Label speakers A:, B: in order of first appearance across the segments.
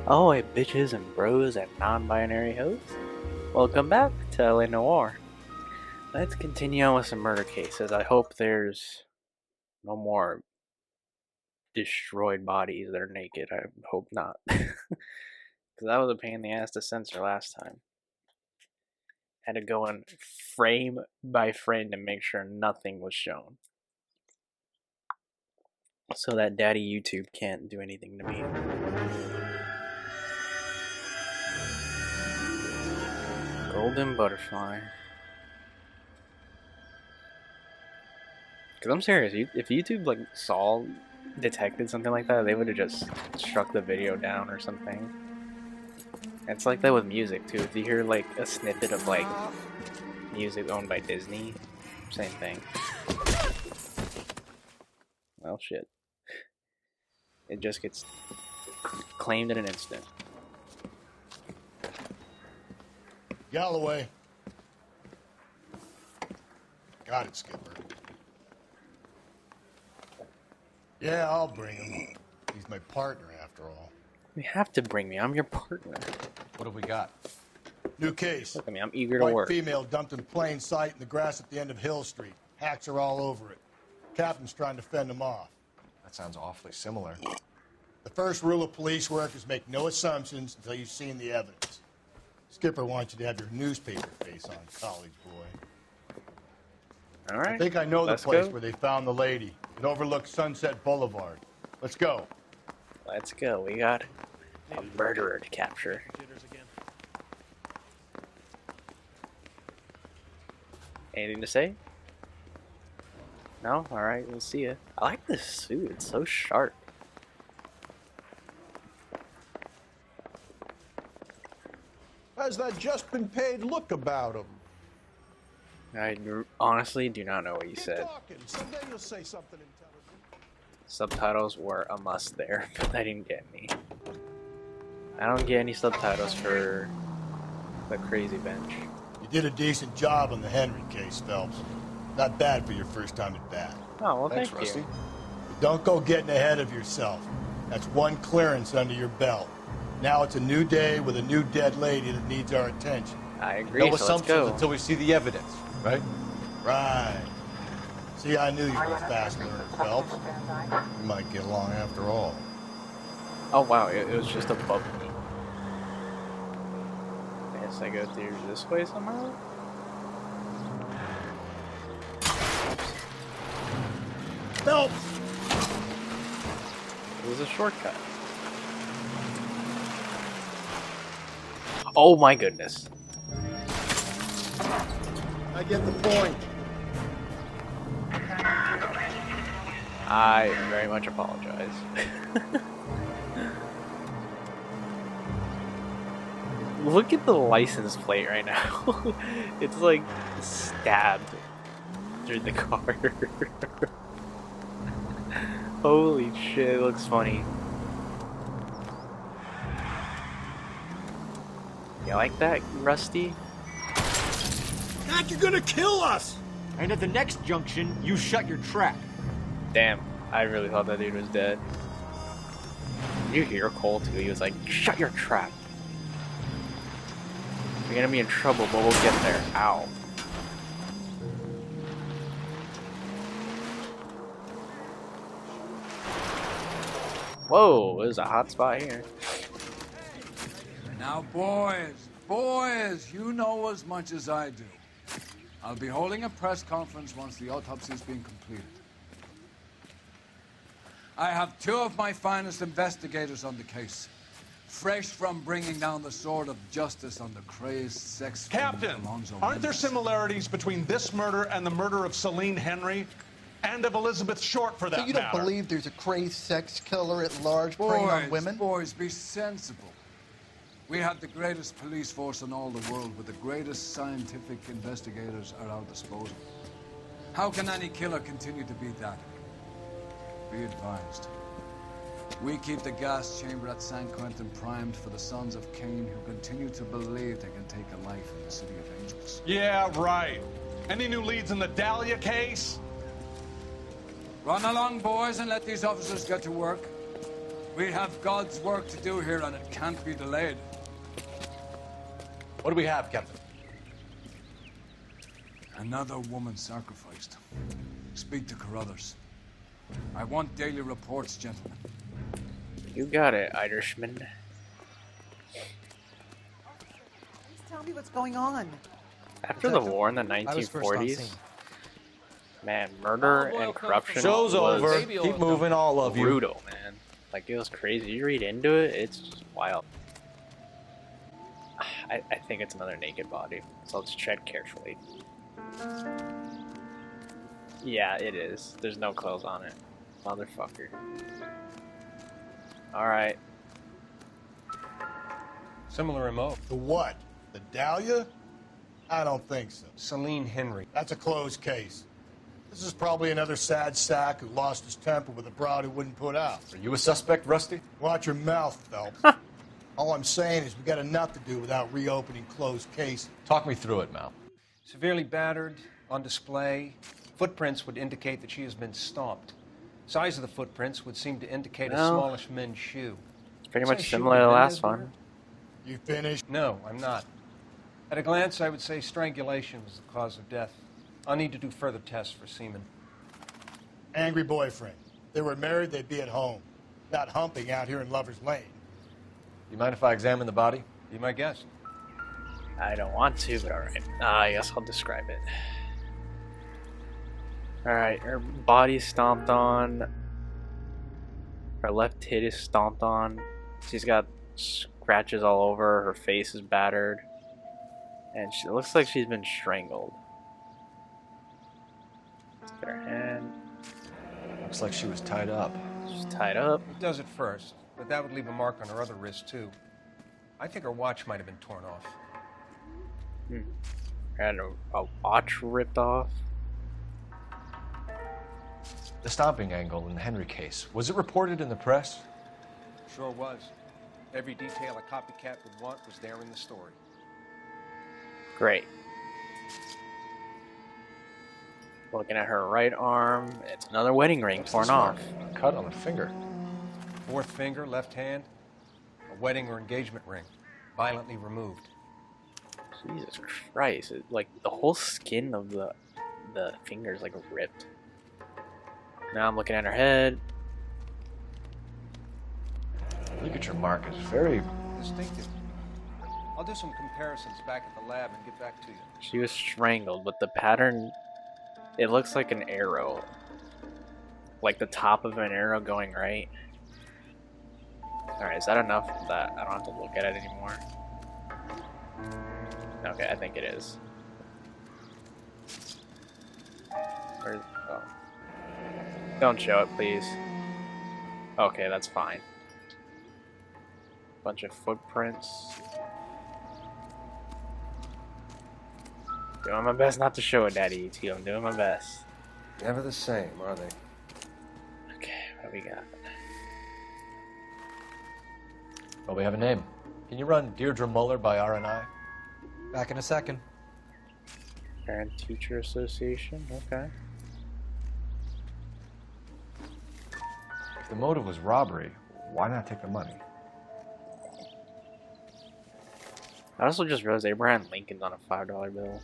A: Ahoy, bitches and bros and non-binary hosts. Welcome back to Noire. Let's continue on with some murder cases. I hope there's no more destroyed bodies that are naked. I hope not. Because that was a pain in the ass to censor last time. Had to go in frame by frame to make sure nothing was shown. So that daddy YouTube can't do anything to me. Golden butterfly. Cause I'm serious, if YouTube detected something like that, they would have just struck the video down or something. It's like that with music too. If you hear like a snippet of like music owned by Disney, same thing. Well, shit. It just gets claimed in an instant.
B: Galloway. Got it, Skipper. Yeah, I'll bring him. He's my partner, after all.
A: You have to bring me. I'm your partner.
C: What have we got?
B: New case.
A: Look at me. I'm eager to
B: White
A: work.
B: female dumped in plain sight in the grass at the end of Hill Street. Hacks are all over it. Captain's trying to fend them off.
C: That sounds awfully similar.
B: The first rule of police work is make no assumptions until you've seen the evidence. Skipper wants you to have your newspaper face on, college boy.
A: All right.
B: I think I know the place
A: go.
B: where they found the lady. It overlooks Sunset Boulevard. Let's go.
A: Let's go. We got a murderer to capture. Anything to say? No? Alright, we'll see ya. I like this suit. It's so sharp.
D: Has that just been paid look about him?
A: I honestly do not know what you
D: Keep
A: said.
D: talking. Someday you'll say something intelligent.
A: Subtitles were a must there, but they didn't get me. I don't get any subtitles for the crazy bench.
B: You did a decent job on the Henry case, Phelps. Not bad for your first time at bat.
A: Oh, well,
C: Thanks,
A: thank
C: Rusty.
A: you.
B: But don't go getting ahead of yourself. That's one clearance under your belt. Now it's a new day with a new dead lady that needs our attention.
A: I agree,
C: No
A: so let's
C: assumptions
A: go.
C: until we see the evidence, right?
B: Right. See, I knew you were a fast learner, Phelps. We might get along after all.
A: Oh wow, it was just above me. I guess I go through this way somehow?
B: Phelps!
A: It was a shortcut. Oh my goodness.
B: I get the point.
A: I very much apologize. Look at the license plate right now. It's like stabbed through the car. Holy shit, it looks funny. You like that, Rusty?
B: God, you're gonna kill us!
E: And at the next junction, you shut your trap.
A: Damn, I really thought that dude was dead. Did you hear Cole too? He was like, shut your trap. You're gonna be in trouble, but we'll get there. Ow. Whoa, there's a hot spot here.
F: Now, boys, you know as much as I do. I'll be holding a press conference once the autopsy's been completed. I have two of my finest investigators on the case, fresh from bringing down the sword of justice on the crazed sex
D: Captain, aren't there similarities between this murder and the murder of Celine Henry? And of Elizabeth Short, for that
G: So you don't
D: matter?
G: believe there's a crazed sex killer at large preying on women?
F: Boys, be sensible. We have the greatest police force in all the world with the greatest scientific investigators at our disposal. How can any killer continue to be that? Be advised. We keep the gas chamber at San Quentin primed for the sons of Cain who continue to believe they can take a life in the City of Angels.
D: Yeah, right. Any new leads in the Dahlia case?
F: Run along, boys, and let these officers get to work. We have God's work to do here, and it can't be delayed.
C: What do we have, Captain?
F: Another woman sacrificed. Speak to Carruthers. I want daily reports, gentlemen.
A: You got it, Irishman.
H: Please tell me what's going on.
A: After the war in the
I: I was first on
A: 1940s,
I: scene.
A: man, murder and corruption
C: Show's
A: was
C: over. Keep moving, all of you.
A: brutal, man. Like, it was crazy. You read into it, it's just wild. I think it's another naked body, so let's tread carefully. Yeah, it is. There's no clothes on it. Motherfucker. Alright.
J: Similar MO.
B: The what? The Dahlia? I don't think so.
J: Celine Henry.
B: That's a closed case. This is probably another sad sack who lost his temper with a broad who wouldn't put out.
C: Are you a suspect, Rusty?
B: Watch your mouth, Phelps. All I'm saying is we got enough to do without reopening closed cases.
C: Talk me through it, Mal.
J: Severely battered, on display. Footprints would indicate that she has been stomped. Size of the footprints would seem to indicate a
A: Well,
J: smallish men's shoe.
A: It's pretty
J: Say
A: much
J: shoe
A: similar to the
J: Menendez
A: last
J: with her?
A: one.
B: You finished?
J: No, I'm not. At a glance, I would say strangulation was the cause of death. I'll need to do further tests for semen.
B: Angry boyfriend. If they were married, they'd be at home. Not humping out here in Lover's Lane.
C: You mind if I examine the body?
J: Be my guest.
A: I don't want to, but alright. I guess I'll describe it. Alright, her body's stomped on. Her left tit is stomped on. She's got scratches all over. Her face is battered. And she looks like she's been strangled. Let's get her hand.
C: Looks like she was tied up.
A: She's tied up.
J: It does at first, but that would leave a mark on her other wrist, too. I think her watch might have been torn off.
A: Had a watch ripped off.
C: The stomping angle in the Henry case, was it reported in the press?
J: Sure was. Every detail a copycat would want was there in the story.
A: Great. Looking at her right arm, it's another wedding ring
C: What's
A: torn
C: this mark?
A: off.
C: A cut on the finger.
J: Fourth finger, left hand, a wedding or engagement ring, violently removed.
A: Jesus Christ! Like the whole skin of the fingers like ripped. Now I'm looking at her head.
C: Ligature mark is very...
J: Distinctive. I'll do some comparisons back at the lab and get back to you.
A: She was strangled, but the pattern, it looks like an arrow. Like the top of an arrow going right. Alright, is that enough that I don't have to look at it anymore? Okay, I think it is. Where's, oh. Don't show it, please. Okay, that's fine. Bunch of footprints. Doing my best not to show it, Daddy ET. I'm doing my best.
J: Never the same, are they?
A: Okay, what do we got?
C: Well, we have a name. Can you run Deirdre Muller by RNI?
I: Back in a second.
A: Parent Teacher Association, okay.
C: If the motive was robbery, why not take the money?
A: I also just realized Abraham Lincoln's on a $5 bill.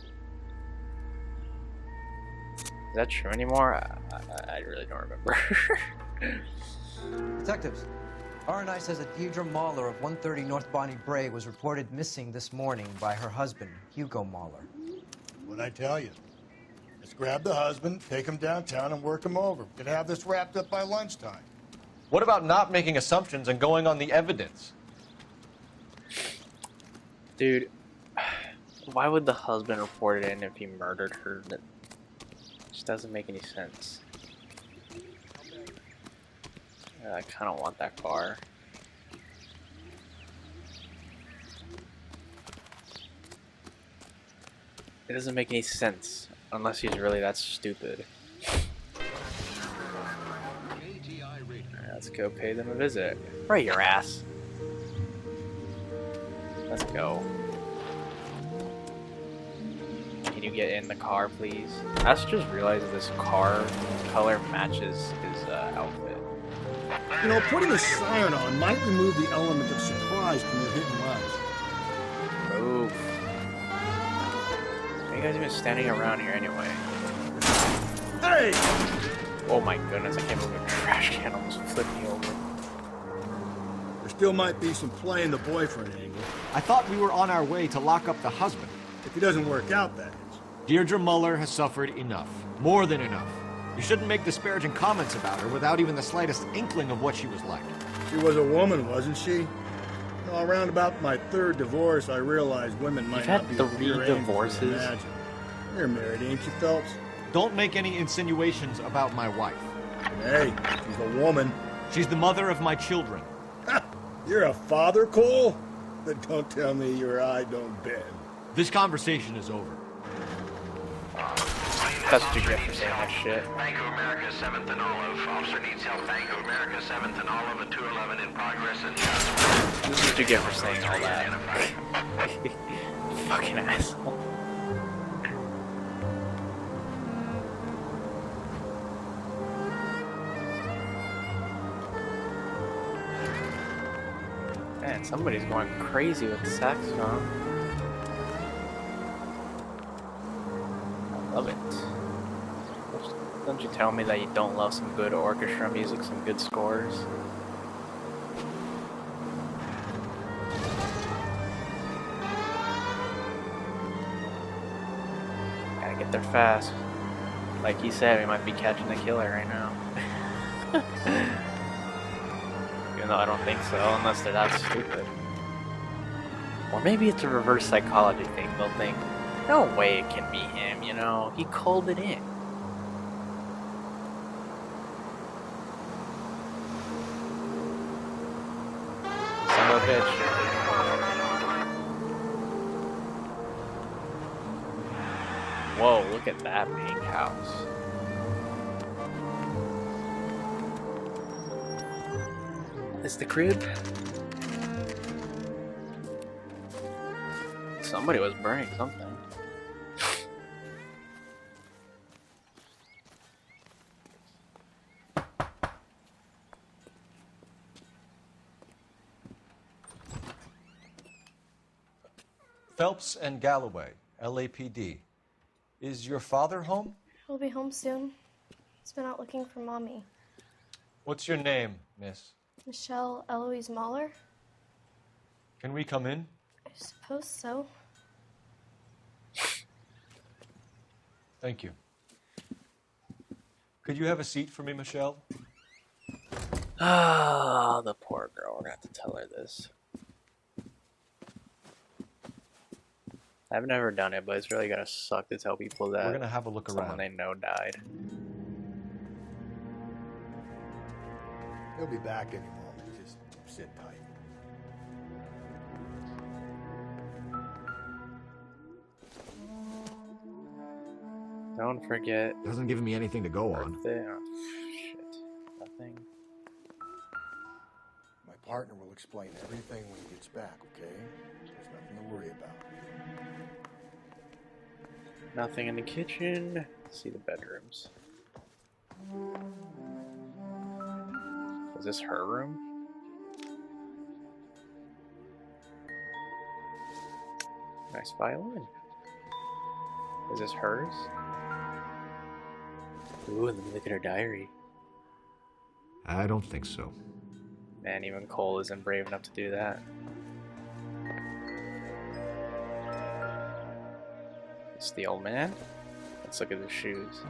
A: Is that true anymore? I really don't remember.
I: Detectives, RNI says that Deirdre Mahler of 130 North Bonnie Bray was reported missing this morning by her husband, Hugo Mahler.
B: What'd I tell you? Let's grab the husband, take him downtown, and work him over. We could have this wrapped up by lunchtime.
C: What about not making assumptions and going on the evidence?
A: Dude, why would the husband report it in if he murdered her? That just doesn't make any sense. I kind of want that car. It doesn't make any sense unless he's really that stupid. Alright, let's go pay them a visit. Right your ass. Let's go. Can you get in the car, please? I just realized this car color matches his outfit.
B: You know, putting a siren on might remove the element of surprise from your hit and runs.
A: Oof. Are you guys even standing around here anyway?
B: Hey!
A: Oh my goodness, I can't believe a trash can almost flipped me over.
B: There still might be some play in the boyfriend angle.
E: I thought we were on our way to lock up the husband.
B: If he doesn't work out, that is.
E: Deirdre Muller has suffered enough. More than enough. You shouldn't make disparaging comments about her without even the slightest inkling of what she was like.
B: She was a woman, wasn't she? You know, around about my third divorce, I realized women might
A: You've
B: not
A: had
B: be
A: 3
B: pure angels
A: divorces?
B: you'd imagine. You're married, ain't you, Phelps?
E: Don't make any insinuations about my wife.
B: Hey, she's a woman.
E: She's the mother of my children.
B: You're a father, Cole? Then don't tell me your eye don't bend.
E: This conversation is over.
A: That's what you get for saying that shit.
K: Bank of America, 7th and Olive. Officer needs help. Bank of America, 7th and Olive, and 211 in progress and just...
A: This is what you get for saying all that. Fucking asshole. Man, somebody's going crazy with the saxophone. I love it. Don't you tell me that you don't love some good orchestra music, some good scores? Gotta get there fast. Like he said, we might be catching the killer right now. Even though I don't think so, unless they're that stupid. Or maybe it's a reverse psychology thing. They'll think, no way it can be him, you know? He called it in. Son of a bitch. Whoa, look at that pink house. Is the crib? Somebody was burning something.
C: Phelps and Galloway, LAPD. Is your father home?
L: He'll be home soon. He's been out looking for Mommy.
C: What's your name, miss?
L: Michelle Eloise Mahler?
C: Can we come in?
L: I suppose so.
C: Thank you. Could you have a seat for me, Michelle?
A: Ah, the poor girl. We're gonna have to tell her this. I've never done it, but it's really gonna suck to tell people that
C: We're gonna have a look
A: someone
C: around.
A: they know died.
B: He'll be back any moment. Just sit tight.
A: Don't forget.
E: Doesn't give me anything to go on.
A: Birthday. Oh, shit. Nothing.
B: My partner will explain everything when he gets back, okay? There's nothing to worry about.
A: Nothing in the kitchen. Let's see the bedrooms. Is this her room? Nice violin. Is this hers? Ooh, let me look at her diary.
E: I don't think so.
A: Man, even Cole isn't brave enough to do that. It's the old man. Let's look at the shoes.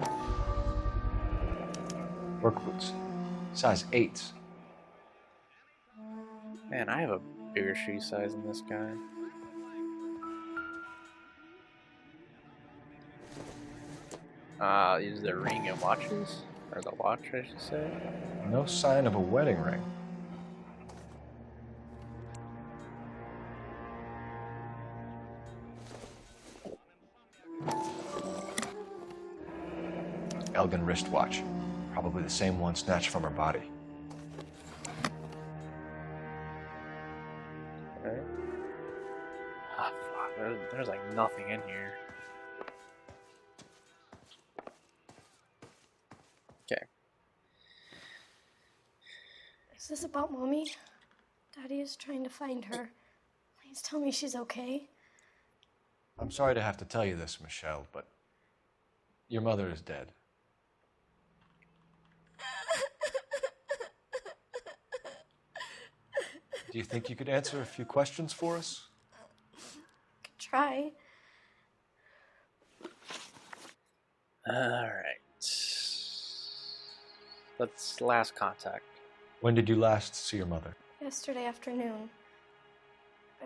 C: Work boots. Size 8s.
A: Man, I have a bigger shoe size than this guy. Is the ring and watches? Or the watch, I should say.
C: No sign of a wedding ring. Elgin wristwatch. Probably the same one snatched from her body.
A: Okay. Ah, fuck. There's like nothing in here. Okay.
L: Is this about Mommy? Daddy is trying to find her. Please tell me she's okay.
C: I'm sorry to have to tell you this, Michelle, but your mother is dead. Do you think you could answer a few questions for us?
L: Could try.
A: Alright. Let's last contact.
C: When did you last see your mother?
L: Yesterday afternoon.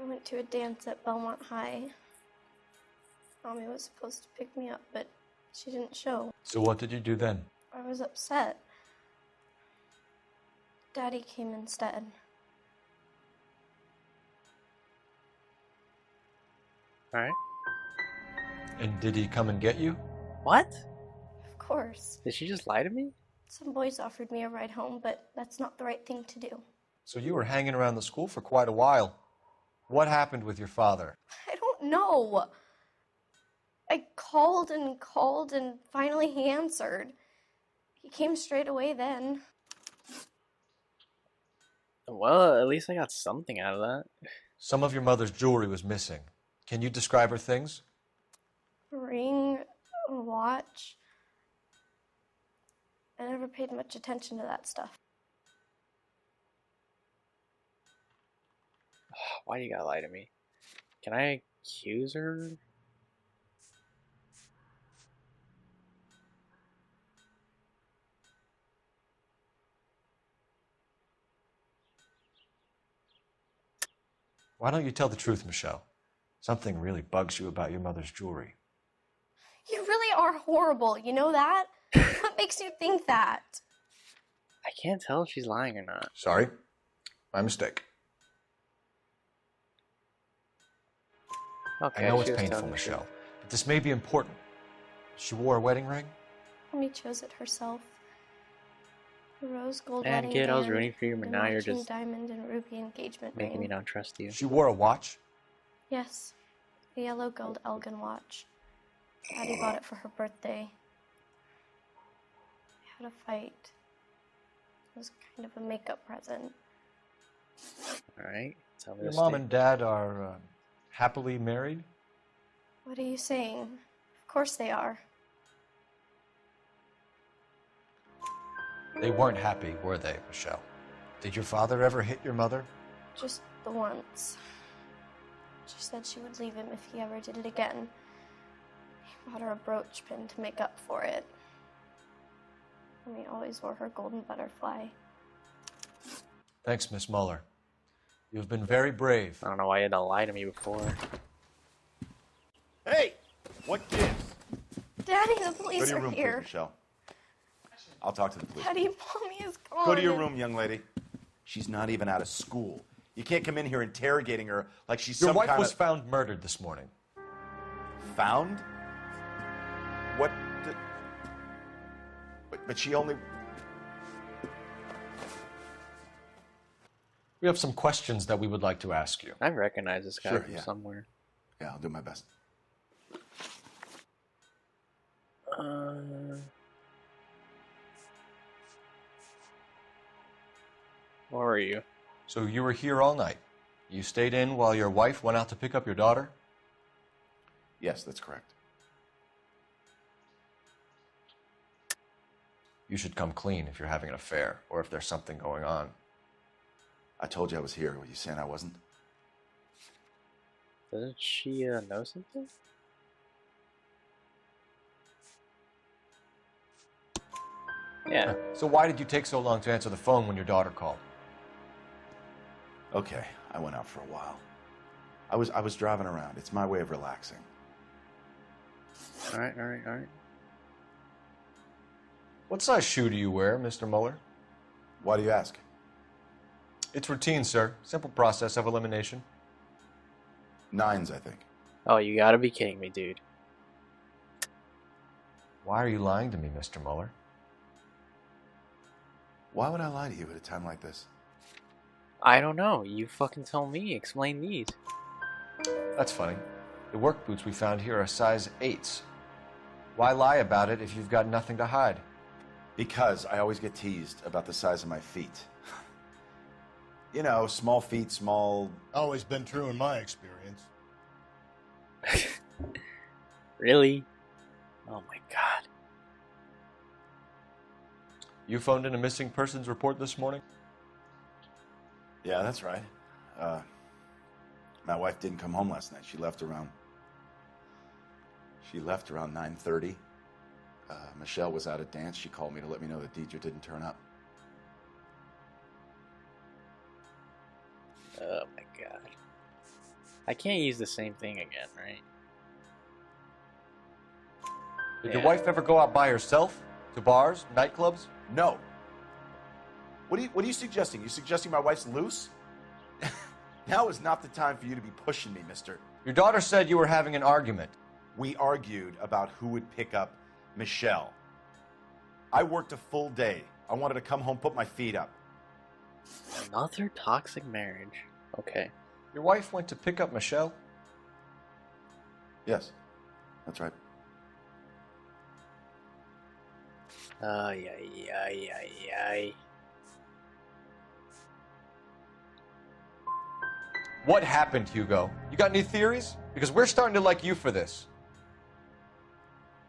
L: I went to a dance at Belmont High. Mommy was supposed to pick me up, but she didn't show.
C: So what did you do then?
L: I was upset. Daddy came instead.
A: Alright.
C: And did he come and get you?
A: What?
L: Of course.
A: Did she just lie to me?
L: Some boys offered me a ride home, but that's not the right thing to do.
C: So you were hanging around the school for quite a while. What happened with your father?
L: I don't know. I called and finally he answered. He came straight away then.
A: Well, at least I got something out of that.
C: Some of your mother's jewelry was missing. Can you describe her things?
L: A ring, a watch. I never paid much attention to that stuff.
A: Why you gotta lie to me? Can I accuse her?
C: Why don't you tell the truth, Michelle? Something really bugs you about your mother's jewelry.
L: You really are horrible, you know that? What makes you think that?
A: I can't tell if she's lying or not.
C: Sorry. My mistake.
A: Okay,
C: I know
A: she
C: it's
A: was
C: painful,
A: telling the truth.
C: Michelle, but this may be important. She wore a wedding ring?
L: Mommy chose it herself. The rose gold
A: And
L: wedding
A: kid, I was
L: band,
A: rooting for you, but
L: the
A: now you're
L: matching
A: just
L: diamond and ruby engagement
A: making
L: ring.
A: me not trust you.
C: She wore a watch?
L: Yes, a yellow gold Elgin watch. Daddy bought it for her birthday. I had a fight. It was kind of a makeup present.
A: Alright, tell me
C: Your
A: the
C: mom
A: state.
C: and dad are happily married?
L: What are you saying? Of course they are.
C: They weren't happy, were they, Michelle? Did your father ever hit your mother?
L: Just the once. She said she would leave him if he ever did it again. He bought her a brooch pin to make up for it. And he always wore her golden butterfly.
C: Thanks, Miss Muller. You've been very brave.
A: I don't know why you had to lie to me before.
M: Hey! What gives?
L: Daddy, the
M: Go
L: police
M: to your
L: are
M: room,
L: here.
M: please, Michelle. I'll talk to the police.
L: Daddy, Mommy is gone.
M: Go to your room, young lady. She's not even out of school. You can't come in here interrogating her like she's
C: Your
M: some
C: wife
M: kind
C: was
M: of...
C: found murdered this morning.
M: Found? What? But she only...
C: We have some questions that we would like to ask you.
A: I recognize this guy
M: Sure,
A: from
M: yeah.
A: somewhere.
M: Yeah, I'll do my best.
A: Where were you?
C: So you were here all night. You stayed in while your wife went out to pick up your daughter?
M: Yes, that's correct.
C: You should come clean if you're having an affair or if there's something going on.
M: I told you I was here. Were you saying I wasn't?
A: Doesn't she know something? Yeah.
C: So why did you take so long to answer the phone when your daughter called?
M: Okay, I went out for a while. I was driving around. It's my way of relaxing.
A: Alright.
C: What size shoe do you wear, Mr. Muller?
M: Why do you ask?
C: It's routine, sir. Simple process of elimination.
M: 9s, I think.
A: Oh, you gotta be kidding me, dude.
C: Why are you lying to me, Mr. Muller?
M: Why would I lie to you at a time like this?
A: I don't know. You fucking tell me. Explain these.
C: That's funny. The work boots we found here are size 8s. Why lie about it if you've got nothing to hide?
M: Because I always get teased about the size of my feet. You know, small feet, small...
B: Always been true in my experience.
A: Really? Oh my god.
C: You phoned in a missing persons report this morning?
M: Yeah, that's right. My wife didn't come home last night. She left around 9:30. Michelle was out at dance. She called me to let me know that Deidre didn't turn up.
A: Oh my god. I can't use the same thing again, right?
C: Did your wife ever go out by herself? To bars, nightclubs?
M: No. What are you suggesting? You suggesting my wife's loose? Now is not the time for you to be pushing me, mister.
C: Your daughter said you were having an argument.
M: We argued about who would pick up Michelle. I worked a full day. I wanted to come home, put my feet up.
A: Another toxic marriage. Okay.
C: Your wife went to pick up Michelle?
M: Yes, that's right.
A: Ay, ay, ay, ay, ay.
C: What happened, Hugo? You got any theories? Because we're starting to like you for this.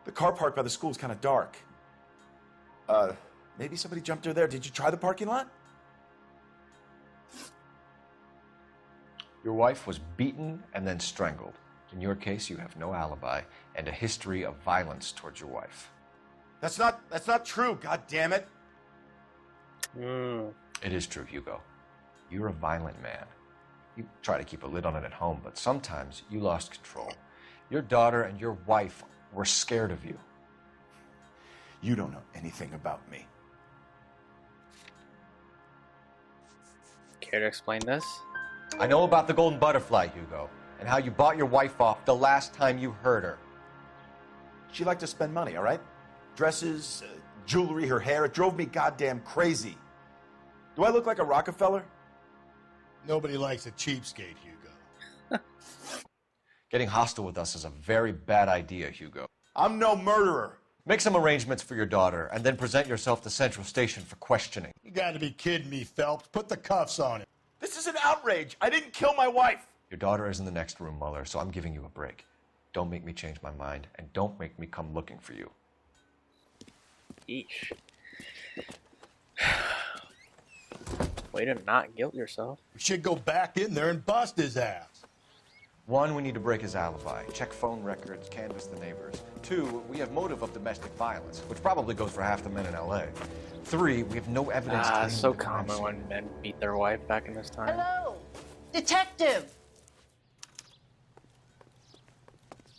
M: The car parked by the school is kind of dark. Maybe somebody jumped her there. Did you try the parking lot?
C: Your wife was beaten and then strangled. In your case, you have no alibi and a history of violence towards your wife.
M: That's not true, god damn it.
C: It is true, Hugo. You're a violent man. You try to keep a lid on it at home, but sometimes you lost control. Your daughter and your wife were scared of you.
M: You don't know anything about me.
A: Care to explain this?
C: I know about the golden butterfly, Hugo, and how you bought your wife off the last time you heard her.
M: She liked to spend money, all right? Dresses, jewelry, her hair. It drove me goddamn crazy. Do I look like a Rockefeller?
B: Nobody likes a cheapskate, Hugo.
C: Getting hostile with us is a very bad idea, Hugo.
M: I'm no murderer.
C: Make some arrangements for your daughter, and then present yourself to Central Station for questioning.
B: You gotta be kidding me, Phelps. Put the cuffs on him.
M: This is an outrage. I didn't kill my wife.
C: Your daughter is in the next room, Muller, so I'm giving you a break. Don't make me change my mind, and don't make me come looking for you.
A: Eesh. Way to not guilt yourself.
B: We should go back in there and bust his ass.
C: 1, we need to break his alibi, check phone records, canvass the neighbors. 2, we have motive of domestic violence, which probably goes for half the men in LA. 3, we have no evidence.
A: It's so common when men beat their wife back in this time.
H: Hello, detective.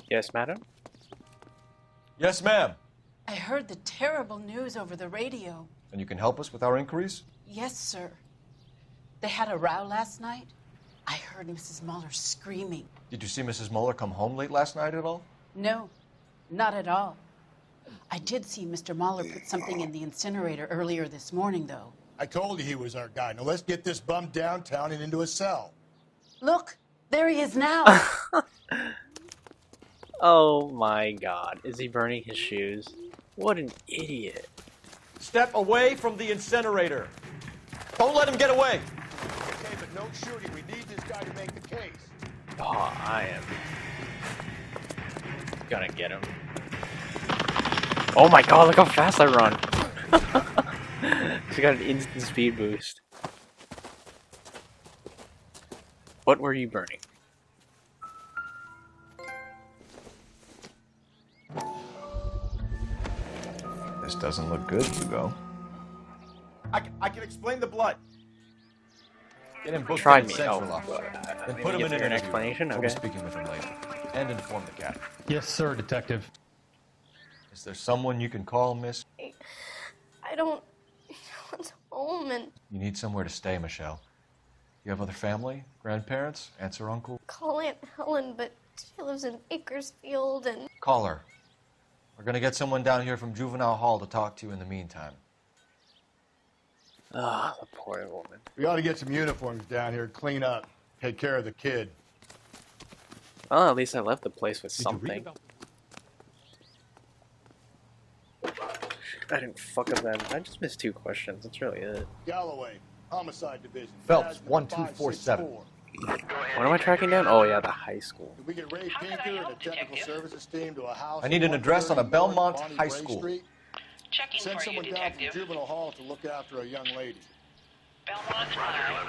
A: Yes, madam?
C: Yes, ma'am.
N: I heard the terrible news over the radio.
C: And you can help us with our inquiries?
N: Yes, sir. They had a row last night. I heard Mrs. Muller screaming.
C: Did you see Mrs. Muller come home late last night at all?
N: No, not at all. I did see Mr. Muller put something in the incinerator earlier this morning, though.
B: I told you he was our guy. Now let's get this bum downtown and into a cell.
N: Look, there he is now.
A: Oh my god. Is he burning his shoes? What an idiot.
C: Step away from the incinerator. Don't let him get away.
B: Okay, but no shooting. We need this guy to make the case.
A: Oh, I am gonna get him. Oh my god, look how fast I run. He's got an instant speed boost. What were you burning?
C: This doesn't look good, Hugo.
M: I can explain the blood.
C: Get him booked
A: Try
C: in
A: me.
C: Central
A: Oh,
C: office. Then
A: maybe
C: put him
A: get
C: in
A: through
C: an
A: an
C: interview.
A: explanation.
C: We'll
A: Okay.
C: be speaking with him later. And inform the cat.
O: Yes, sir, detective.
C: Is there someone you can call, miss?
L: I don't want home, and
C: You need somewhere to stay, Michelle. You have other family? Grandparents? Aunts or uncle?
L: call Aunt Helen, but she lives in Bakersfield, and
C: Call her. We're gonna get someone down here from Juvenile Hall to talk to you in the meantime.
A: Ah, the poor woman.
B: We ought to get some uniforms down here, clean up, take care of the kid.
A: Well, at least I left the place with something. I didn't fuck up that. I just missed 2 questions. That's really it.
B: Galloway, Homicide Division.
C: Phelps,
B: Hazmat
C: 1247.
B: 564.
A: What am I tracking down? Oh yeah, the high school.
B: Did we get Ray Pinker and a technical services team to a house?
C: I need an address on a Belmont High School.
K: Checking
B: Send
K: for you,
B: someone down
K: detective.
B: from juvenile hall to look after a young lady.
K: Belmont Drive,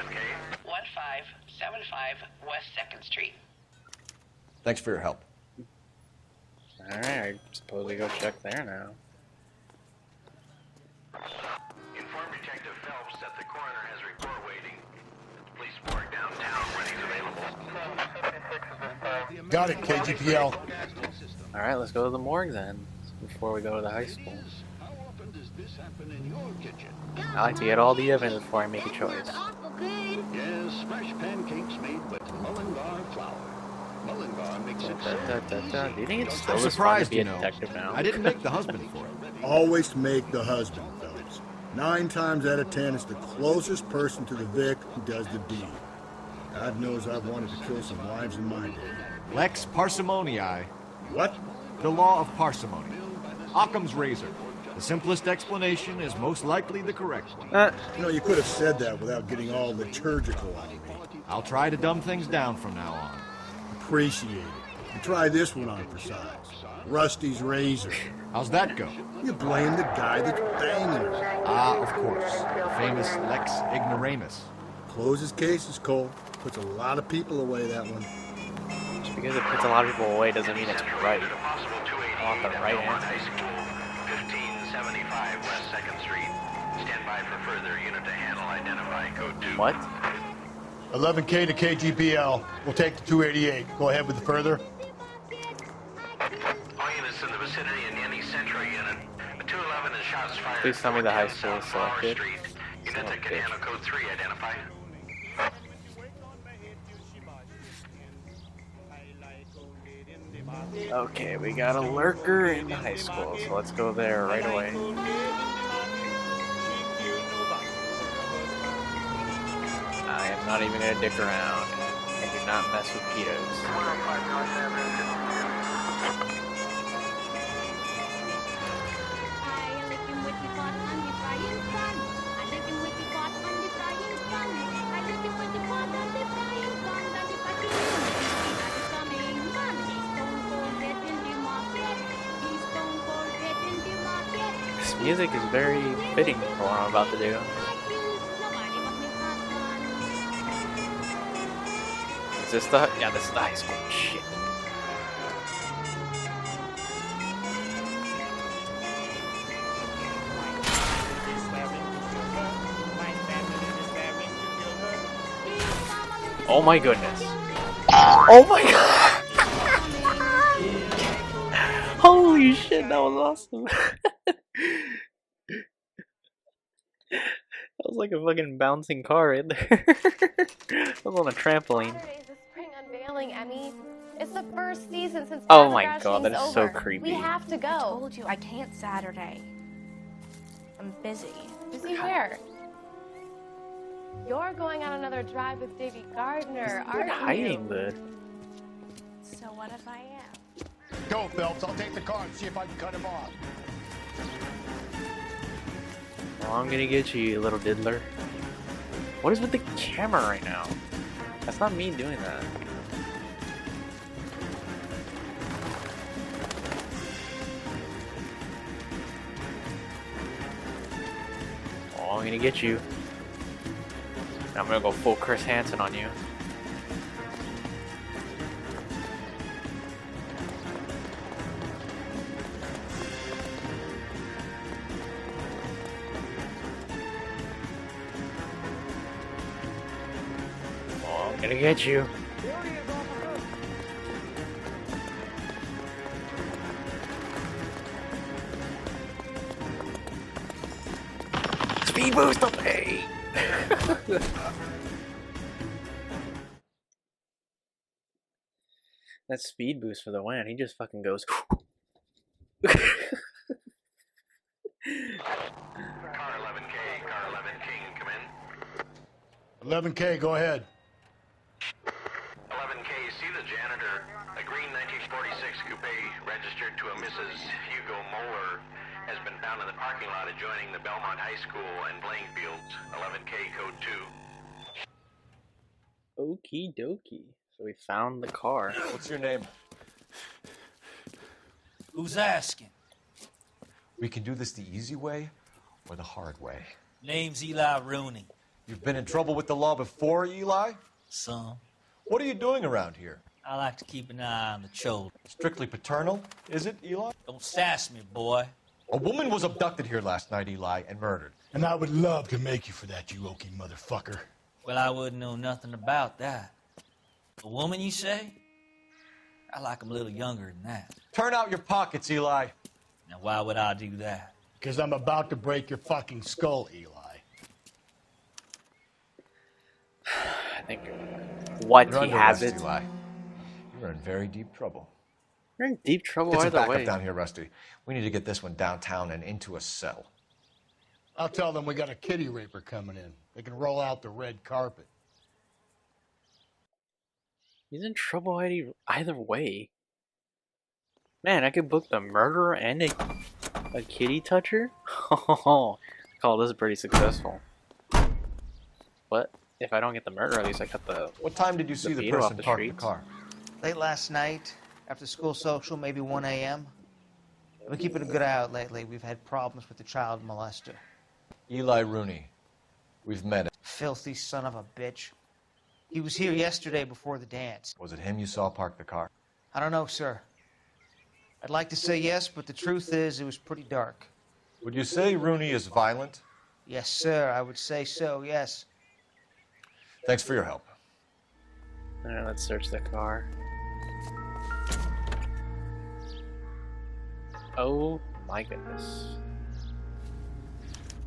K: 1575 West 2nd Street.
C: Thanks for your help.
A: Alright, I suppose we go check there now.
K: Inform Detective Phelps that the coroner has report waiting. Police morgue downtown when he's available.
B: Got it, KGPL.
A: Alright, let's go to the morgue then, before we go to the high school. I like to get all the evidence before I make a choice.
O: Yes, fresh pancakes made with Mullingar flour. Mullingar makes it
A: Do you think it's still
E: I'm
A: as fun to
E: surprised,
A: be
E: you
A: a
E: know.
A: detective now?
E: I didn't make the husband for it.
B: Always make the husband, Phelps. 9 times out of 10, it's the closest person to the Vic who does the deed. God knows I've wanted to kill some wives in my day.
E: Lex parsimoniae.
B: What?
E: The law of parsimony. Occam's razor. The simplest explanation is most likely the correct one.
B: You know, you could have said that without getting all liturgical on me.
E: I'll try to dumb things down from now on.
B: Appreciate it. And try this one on for size. Rusty's razor.
E: How's that go?
B: You blame the guy that's banging her.
E: Ah, of course. The famous Lex ignoramus.
B: Closes cases, Cole. Puts a lot of people away, that one.
A: Just because it puts a lot of people away doesn't mean it's right. I want the right
K: High
A: answer.
K: School, 1575 West 2nd Street. Stand by for further unit to handle. Identify code 2.
A: What?
B: 11K to KGPL. We'll take the 288. Go ahead with the further.
K: All units in the vicinity in any central unit. The 211 is shots fired.
A: Please tell me the high school is
K: Flower
A: selected.
K: Street. Unit that can handle code 3. Identify.
A: Okay, we got a lurker in the high school, so let's go there right away. I am not even gonna dick around. I do not mess with pedos. This music is very fitting for what I'm about to do. Is this the... Yeah, this is the high school. Shit. Oh my goodness. Oh my god. Holy shit, that was awesome. That was like a fucking bouncing car right there. I was on a trampoline.
L: Saturday's the spring unveiling, Emmy. It's the first season since
A: Oh my
L: Bachelor
A: god, that is
L: Bashing's
A: so
L: over.
A: creepy.
L: We have to go. I
P: told you I can't Saturday. I'm busy.
L: Busy where? You're going on another drive with Davy Gardner,
A: You're
L: aren't
A: hiding
L: you?
A: the...
P: So what if I am?
B: Go, Phelps. I'll take the car and see if I can cut him off.
A: Well, I'm gonna get you, you little diddler. What is with the camera right now? That's not me doing that. Oh, I'm gonna get you. I'm gonna go full Chris Hansen on you. Oh, I'm gonna get you. Speed boost up, hey! That speed boost for the win. He just fucking goes.
K: Car 11K, car 11 King, come in.
B: 11K, go ahead.
K: 11K, see the janitor. A green 1946 coupe registered to a Mrs. Hugo Moeller. has been found in the parking lot adjoining the Belmont High School and playing fields. 11K code 2.
A: Okie dokie. So we found the car.
C: What's your name?
Q: Who's asking?
C: We can do this the easy way or the hard way.
Q: Name's Eli Rooney.
C: You've been in trouble with the law before, Eli?
Q: Some.
C: What are you doing around here?
Q: I like to keep an eye on the children.
C: Strictly paternal, is it, Eli?
Q: Don't sass me, boy.
C: A woman was abducted here last night, Eli, and murdered.
B: And I would love to make you for that, you oaky motherfucker.
Q: Well, I wouldn't know nothing about that. A woman, you say? I like 'em a little younger than that.
C: Turn out your pockets, Eli.
Q: Now, why would I do that?
B: Because I'm about to break your fucking skull, Eli.
A: I think what
C: You're
A: he
C: under
A: has
C: arrest,
A: it.
C: Eli. You're in very deep trouble.
A: You're in deep trouble
C: Get some
A: either
C: backup
A: way.
C: down here, Rusty. We need to get this one downtown and into a cell.
B: I'll tell them we got a kitty raper coming in. They can roll out the red carpet.
A: He's in trouble either way. Man, I could book the murderer and a kitty toucher? Oh, call this pretty successful. But if I don't get the murderer, at least I got the.
C: What time did you see the person park the car?
I: Late last night, after school social, maybe 1 a.m. We've been keeping a good eye out lately. We've had problems with the child molester.
C: Eli Rooney. We've met him.
I: Filthy son of a bitch. He was here yesterday before the dance.
C: Was it him you saw park the car?
I: I don't know, sir. I'd like to say yes, but the truth is it was pretty dark.
C: Would you say Rooney is violent?
I: Yes, sir. I would say so, yes.
C: Thanks for your help.
A: Alright, let's search the car. Oh my goodness.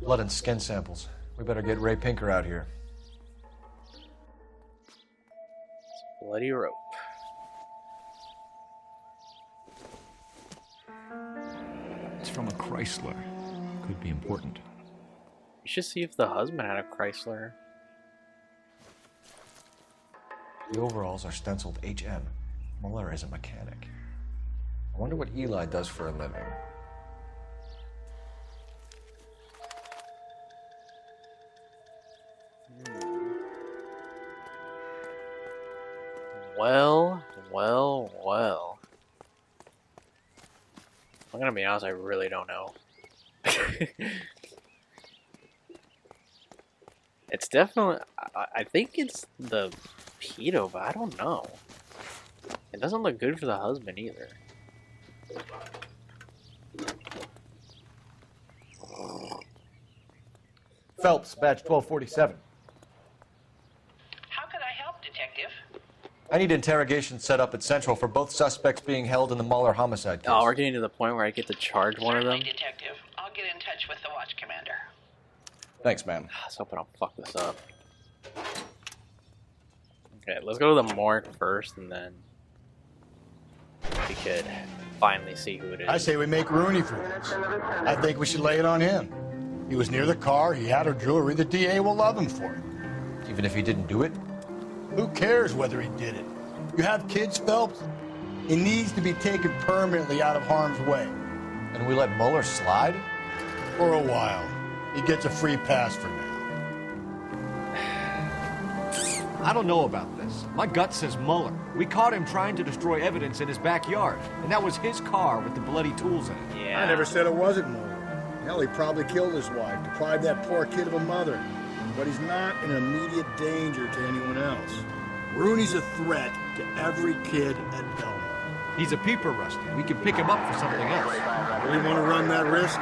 C: Blood and skin samples. We better get Ray Pinker out here.
A: Bloody rope.
E: It's from a Chrysler. Could be important.
A: You should see if the husband had a Chrysler.
C: The overalls are stenciled HM. Muller is a mechanic. I wonder what Eli does for a living.
A: Well. I'm gonna be honest, I really don't know. It's definitely, I think it's the pedo, but I don't know. It doesn't look good for the husband either.
C: Phelps, badge 1247.
R: How can I help, Detective?
C: I need interrogation set up at Central for both suspects being held in the Muller homicide case.
A: Oh, we're getting to the point where I get to charge one of them.
R: Certainly, Detective. I'll get in touch with the watch commander.
C: Thanks, man.
A: I was hoping I'll fuck this up. Okay, let's go to the morgue first, and then we could finally see who it is.
B: I say we make Rooney for this. I think we should lay it on him. He was near the car, he had her jewelry, the DA will love him for it.
C: Even if he didn't do it?
B: Who cares whether he did it? You have kids, Phelps? He needs to be taken permanently out of harm's way.
C: And we let Muller slide?
B: For a while. He gets a free pass for now.
E: I don't know about this. My gut says Muller. We caught him trying to destroy evidence in his backyard, and that was his car with the bloody tools in it.
A: Yeah.
B: I never said it wasn't Muller. Hell, he probably killed his wife, deprived that poor kid of a mother. But he's not an immediate danger to anyone else. Rooney's a threat to every kid at Belmont.
E: He's a peeper, Rusty. We can pick him up for something else.
B: Really want to run that risk?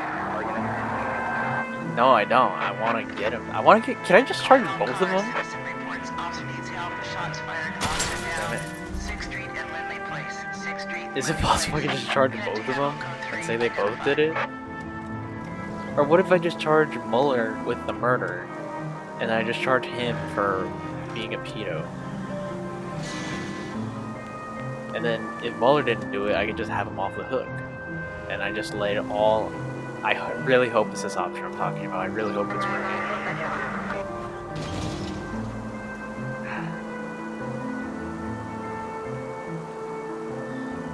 A: No, I don't. I want to get him. I want to get. Can I just charge both of them? Is it possible I can just charge both of them and say they both did it? Or what if I just charge Muller with the murder, and I just charge him for being a pedo? And then if Muller didn't do it, I could just have him off the hook. And I just lay it all. I really hope it's this option I'm talking about. I really hope it's working.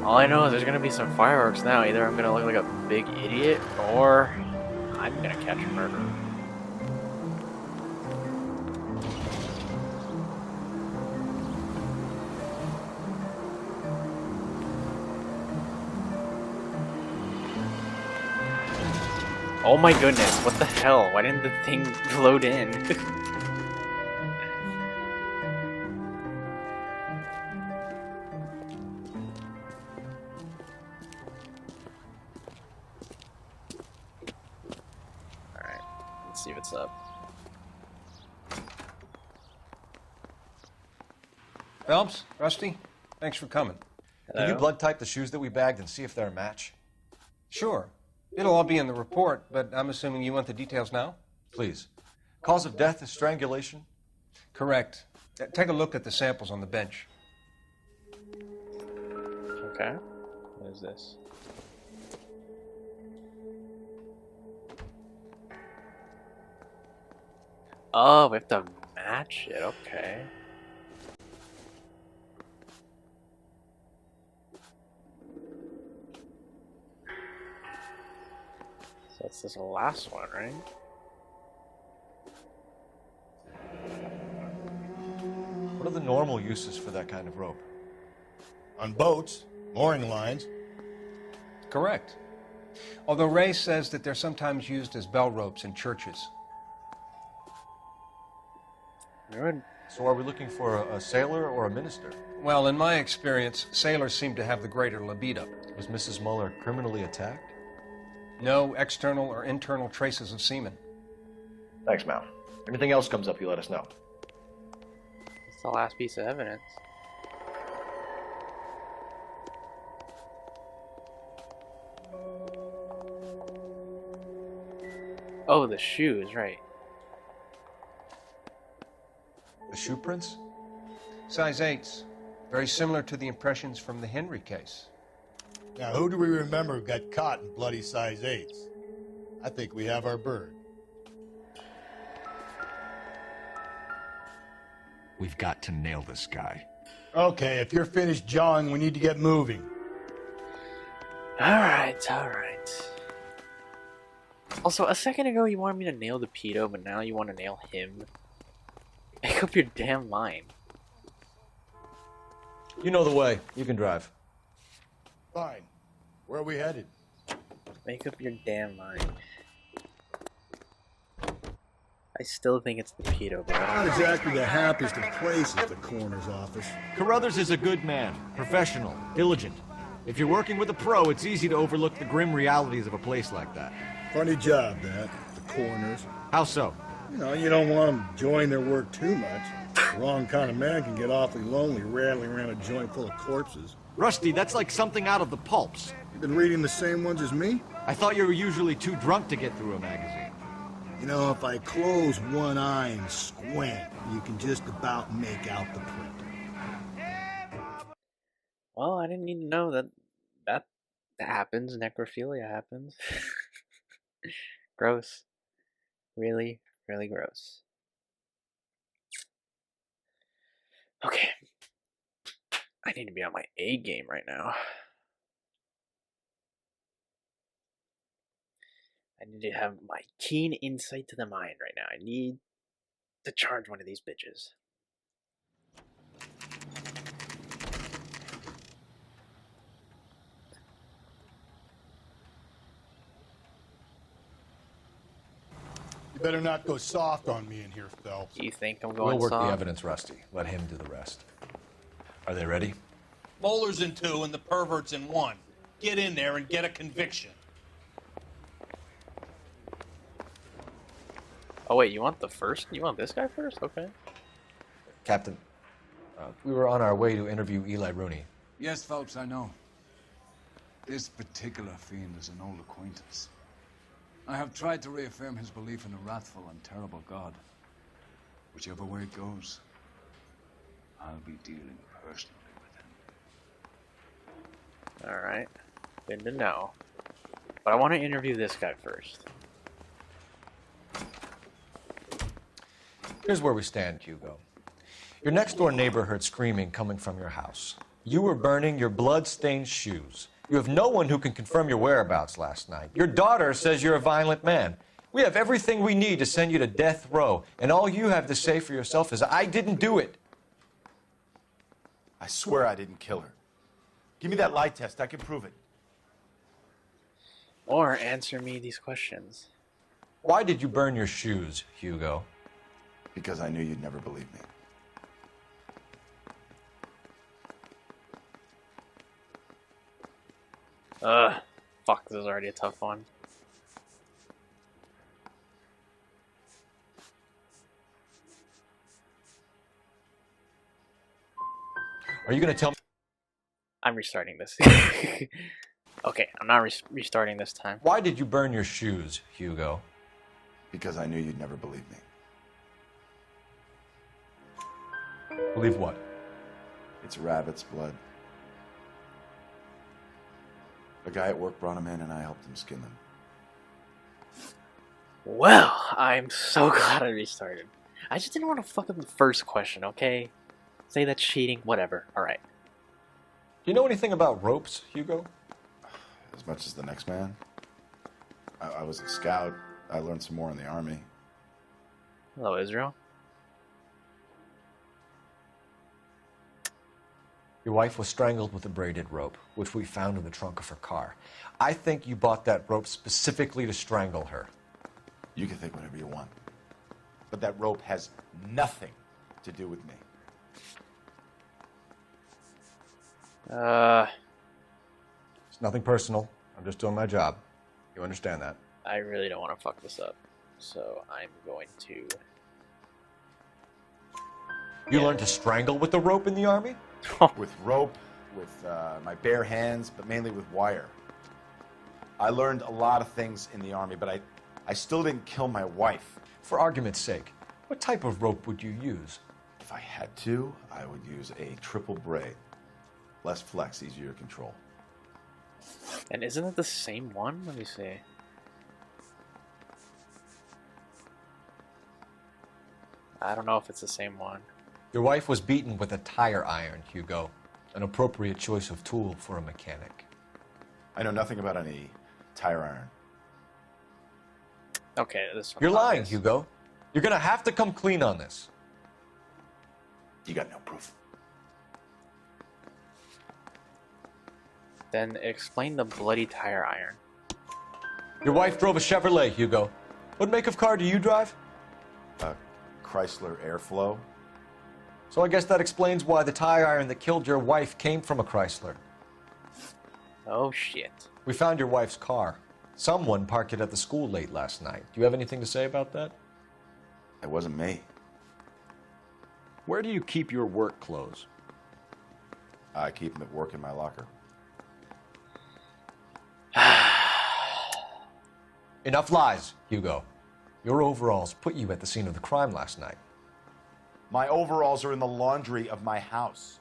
A: All I know is there's gonna be some fireworks now. Either I'm gonna look like a big idiot, or I'm gonna catch a murderer. Oh my goodness, what the hell? Why didn't the thing load in? Alright, let's see what's up.
J: Phelps, Rusty, thanks for coming.
C: Can you blood type the shoes that we bagged and see if they're a match?
J: Sure. It'll all be in the report, but I'm assuming you want the details now?
C: Please. Cause of death is strangulation?
J: Correct. Take a look at the samples on the bench.
A: Okay. What is this? Oh, we have to match it. Okay. So that's this last one, right?
C: What are the normal uses for that kind of rope?
B: On boats, mooring lines.
J: Correct. Although Ray says that they're sometimes used as bell ropes in churches.
A: Good.
C: So are we looking for a sailor or a minister?
J: Well, in my experience, sailors seem to have the greater libido.
C: Was Mrs. Muller criminally attacked?
J: No external or internal traces of semen.
E: Thanks, Mal. Anything else comes up, you let us know.
A: It's the last piece of evidence. Oh, the shoes, right.
C: The shoe prints?
J: Size 8s. Very similar to the impressions from the Henry case.
B: Now, who do we remember got caught in bloody size 8s? I think we have our bird.
E: We've got to nail this guy.
B: Okay, if you're finished jawing, we need to get moving.
A: Alright, alright. Also, a second ago you wanted me to nail the pedo, but now you want to nail him? Make up your damn mind.
C: You know the way. You can drive.
B: Fine. Where are we headed?
A: Make up your damn mind. I still think it's the pedo, but
B: Not exactly the happiest of places, the coroner's office.
E: Carruthers is a good man, professional, diligent. If you're working with a pro, it's easy to overlook the grim realities of a place like that.
B: Funny job, that. The coroner's.
E: How so?
B: You know, you don't want them enjoying their work too much. The wrong kind of man can get awfully lonely rattling around a joint full of corpses.
E: Rusty, that's like something out of the pulps.
B: You've been reading the same ones as me?
E: I thought you were usually too drunk to get through a magazine.
B: You know, if I close one eye and squint, you can just about make out the print.
A: well, I didn't need to know that happens. Necrophilia happens. Gross. Really, really gross. Okay. I need to be on my A game right now. I need to have my keen insight to the mind right now. I need to charge one of these bitches.
B: You better not go soft on me in here, Phelps.
A: You think I'm going
C: We'll work
A: soft?
C: the evidence, Rusty. Let him do the rest. Are they ready?
S: Bowler's in 2 and the pervert's in 1. Get in there and get a conviction.
A: Oh wait, you want the first? You want this guy first? Okay.
C: Captain, we were on our way to interview Eli Rooney.
F: Yes, Phelps, I know. This particular fiend is an old acquaintance. I have tried to reaffirm his belief in a wrathful and terrible God. Whichever way it goes, I'll be dealing personally with him.
A: Alright. Good to know. But I want to interview this guy first.
C: Here's where we stand, Hugo. Your next-door neighbor heard screaming coming from your house.
E: You were burning your blood-stained shoes. You have no one who can confirm your whereabouts last night. Your daughter says you're a violent man. We have everything we need to send you to death row, and all you have to say for yourself is, I didn't do it.
M: I swear I didn't kill her. Give me that lie test. I can prove it.
A: Or answer me these questions.
E: Why did you burn your shoes, Hugo?
M: Because I knew you'd never believe me.
A: Fuck, this is already a tough one.
E: Are you going to tell me?
A: I'm restarting this. Okay, I'm not restarting this time.
E: Why did you burn your shoes, Hugo?
M: Because I knew you'd never believe me.
E: Believe what?
M: It's rabbit's blood. A guy at work brought him in and I helped him skin them.
A: Well, I'm so glad I restarted. I just didn't want to fuck up the first question, okay? Say that's cheating, whatever. Alright.
E: Do you know anything about ropes, Hugo?
M: As much as the next man. I was a scout. I learned some more in the army.
A: Hello, Israel.
E: Your wife was strangled with a braided rope, which we found in the trunk of her car. I think you bought that rope specifically to strangle her.
M: You can think whatever you want. But that rope has nothing to do with me.
E: It's nothing personal. I'm just doing my job. You understand that?
A: I really don't want to fuck this up. So I'm going to...
E: You learned to strangle with the rope in the army?
M: With rope, with my bare hands, but mainly with wire. I learned a lot of things in the army, but I still didn't kill my wife.
E: For argument's sake, what type of rope would you use?
M: If I had to, I would use a triple braid. Less flex, easier to control.
A: And isn't it the same one? Let me see. I don't know if it's the same one.
E: Your wife was beaten with a tire iron, Hugo. An appropriate choice of tool for a mechanic.
M: I know nothing about any tire iron.
A: Okay, this one.
E: You're lying, Hugo. You're gonna have to come clean on this.
M: You got no proof.
A: Then explain the bloody tire iron.
E: Your wife drove a Chevrolet, Hugo. What make of car do you drive?
M: A Chrysler Airflow.
E: So I guess that explains why the tire iron that killed your wife came from a Chrysler.
A: Oh shit.
E: We found your wife's car. Someone parked it at the school late last night. Do you have anything to say about that?
M: It wasn't me.
E: Where do you keep your work clothes?
M: I keep them at work in my locker.
E: Enough lies, Hugo. Your overalls put you at the scene of the crime last night.
M: My overalls are in the laundry of my house.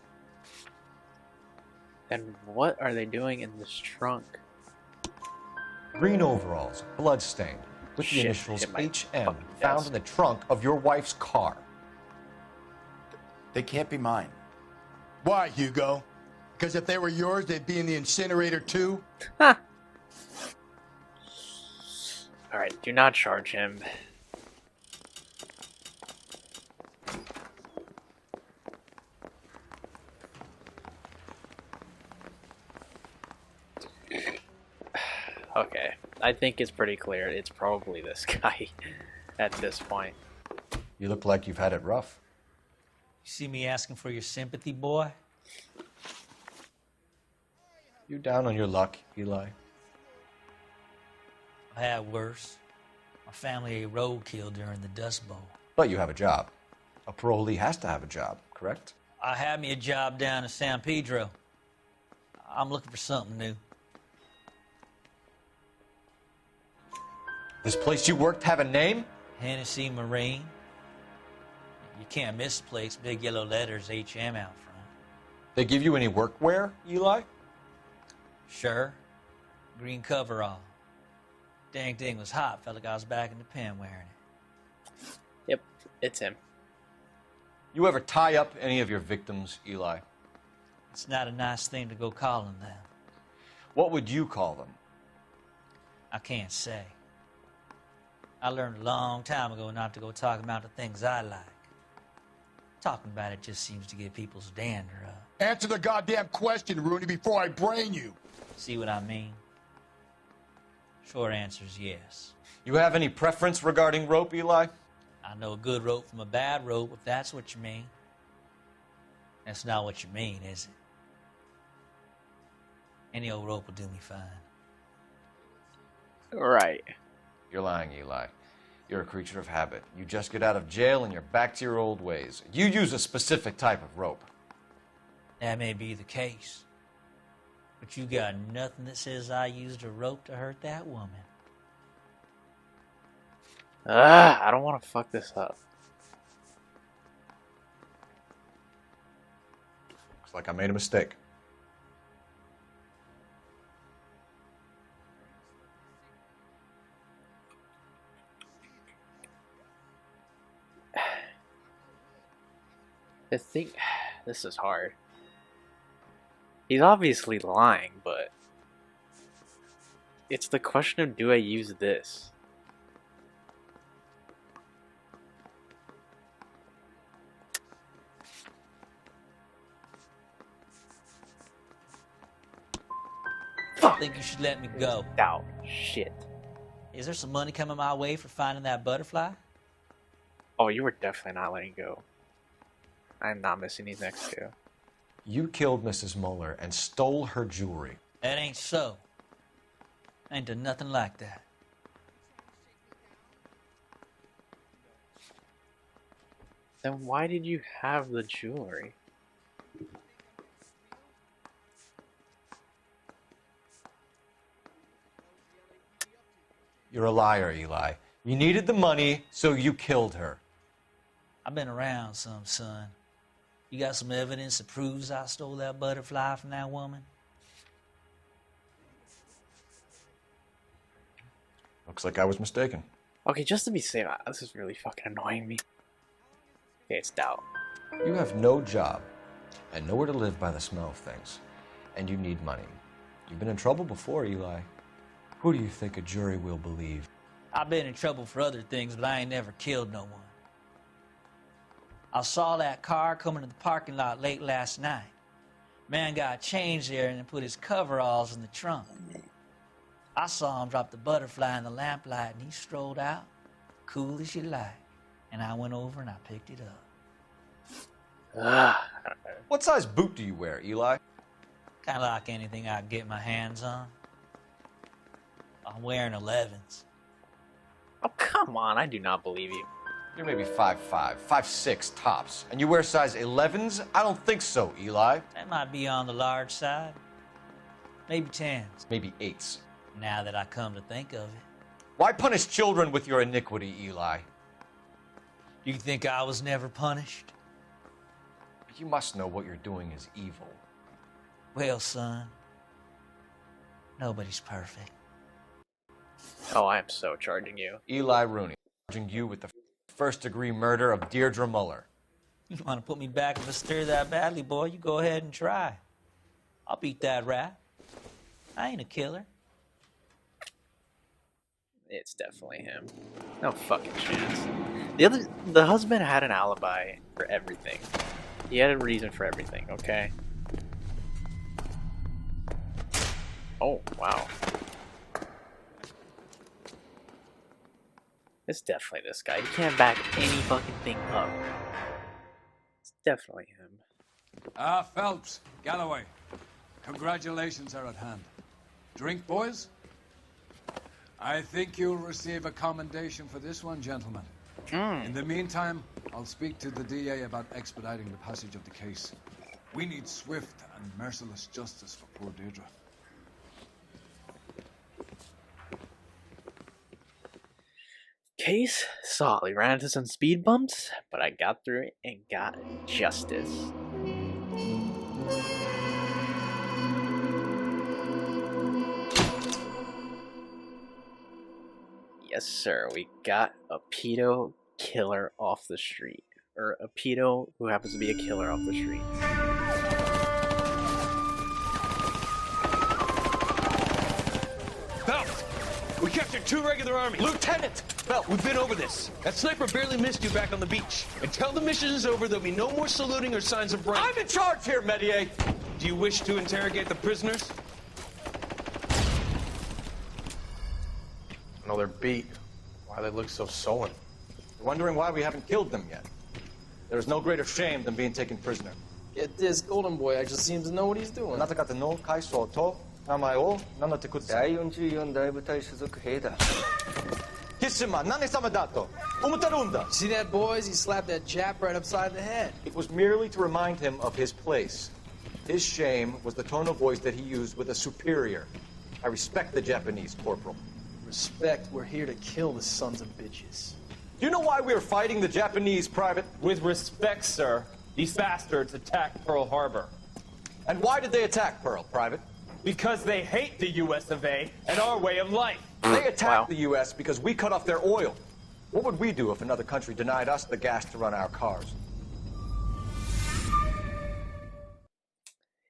A: Then what are they doing in this trunk?
E: Green overalls, blood-stained, with the initials HM found in the trunk of your wife's car.
M: They can't be mine.
B: Why, Hugo? Because if they were yours, they'd be in the incinerator too?
A: Alright, do not charge him. Okay, I think it's pretty clear. It's probably this guy at this point.
E: You look like you've had it rough.
Q: You see me asking for your sympathy, boy?
E: You down on your luck, Eli?
Q: I had worse. My family ate roadkill during the Dust Bowl.
E: But you have a job. A parolee has to have a job, correct?
Q: I had me a job down in San Pedro. I'm looking for something new.
E: This place you worked have a name?
Q: Hennessy Marine. You can't miss the place. Big yellow letters, HM out front.
E: They give you any workwear, Eli?
Q: Sure. Green coverall. Dang thing was hot. Felt like I was back in the pen wearing it.
A: Yep, it's him.
E: You ever tie up any of your victims, Eli?
Q: It's not a nice thing to go calling them.
E: What would you call them?
Q: I can't say. I learned a long time ago not to go talking about the things I like. Talking about it just seems to get people's dander up.
B: Answer the goddamn question, Rooney, before I brain you.
Q: See what I mean? Short answer is yes.
E: You have any preference regarding rope, Eli?
Q: I know a good rope from a bad rope, if that's what you mean. That's not what you mean, is it? Any old rope will do me fine.
A: Right.
E: You're lying, Eli. You're a creature of habit. You just get out of jail and you're back to your old ways. You use a specific type of rope.
Q: That may be the case. But you got nothing that says I used a rope to hurt that woman.
A: I don't want to fuck this up.
C: Looks like I made a mistake.
A: The thing, this is hard. He's obviously lying, but it's the question of, do I use this?
Q: I think you should let me go.
A: Doubt. Shit.
Q: Is there some money coming my way for finding that butterfly?
A: Oh, you were definitely not letting go. I'm not missing these next two.
E: You killed Mrs. Muller and stole her jewelry.
Q: That ain't so. I ain't done nothing like that.
A: Then why did you have the jewelry?
E: You're a liar, Eli. You needed the money, so you killed her.
Q: I've been around some, son. You got some evidence that proves I stole that butterfly from that woman?
C: Looks like I was mistaken.
A: Okay, just to be safe, this is really fucking annoying me. Okay, it's doubt.
E: You have no job and nowhere to live by the smell of things. And you need money. You've been in trouble before, Eli. Who do you think a jury will believe?
Q: I've been in trouble for other things, but I ain't never killed no one. I saw that car coming to the parking lot late last night. Man got changed there and then put his coveralls in the trunk. I saw him drop the butterfly in the lamplight and he strolled out, cool as you like. And I went over and I picked it up.
E: What size boot do you wear, Eli?
Q: Kind of like anything I can get my hands on. I'm wearing 11s.
A: Oh, come on, I do not believe you.
E: You're maybe 5'5", 5'6" tops. And you wear size 11s? I don't think so, Eli.
Q: That might be on the large side. Maybe 10s.
E: Maybe 8s.
Q: Now that I come to think of it.
E: Why punish children with your iniquity, Eli?
Q: You think I was never punished?
E: You must know what you're doing is evil.
Q: Well, son, nobody's perfect.
A: Oh, I am so charging you.
E: Eli Rooney, charging you with the first-degree murder of Deirdre Muller.
Q: You want to put me back in the stir that badly, boy? You go ahead and try. I'll beat that rat. I ain't a killer.
A: It's definitely him. No fucking chance. The husband had an alibi for everything. He had a reason for everything, okay? Oh, wow. It's definitely this guy. He can't back any fucking thing up. It's definitely him.
F: Phelps, Galloway, congratulations are at hand. Drink, boys? I think you'll receive a commendation for this one, gentlemen. In the meantime, I'll speak to the DA about expediting the passage of the case. We need swift and merciless justice for poor Deirdre.
A: Case solid. Ran into some speed bumps, but I got through it and got justice. Yes, sir. We got a pedo killer off the street. Or a pedo who happens to be a killer off the street.
T: We captured 2 regular army.
E: Lieutenant!
T: Well, we've been over this. That sniper barely missed you back on the beach. Until the mission is over, there'll be no more saluting or signs of break.
E: I'm in charge here, Medier!
T: Do you wish to interrogate the prisoners?
C: No, they're beat. Why they look so sullen?
E: You're wondering why we haven't killed them yet. There is no greater shame than being taken prisoner.
U: Yet this golden boy actually seems to know what he's doing. See that, boys? He slapped that Jap right upside the head.
E: It was merely to remind him of his place. His shame was the tone of voice that he used with a superior. I respect the Japanese, Corporal.
U: Respect, we're here to kill the sons of bitches.
E: Do you know why we are fighting the Japanese, Private?
U: With respect, sir, these bastards attacked Pearl Harbor.
E: And why did they attack Pearl, Private?
U: Because they hate the US of A and our way of life.
E: They attacked the US because we cut off their oil. What would we do if another country denied us the gas to run our cars?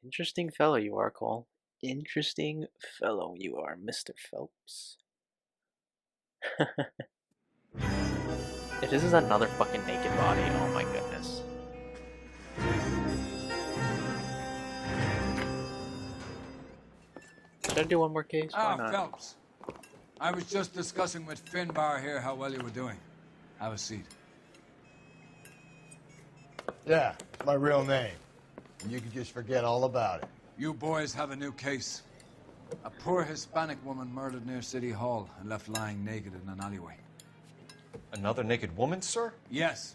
A: Interesting fellow you are, Cole. Interesting fellow you are, Mr. Phelps. If this is another fucking naked body, oh my goodness. Should I do one more case? Why not?
F: Phelps. I was just discussing with Finbar here how well you were doing. Have a seat.
B: Yeah, it's my real name. And you can just forget all about it.
F: You boys have a new case. A poor Hispanic woman murdered near City Hall and left lying naked in an alleyway.
E: Another naked woman, sir?
F: Yes.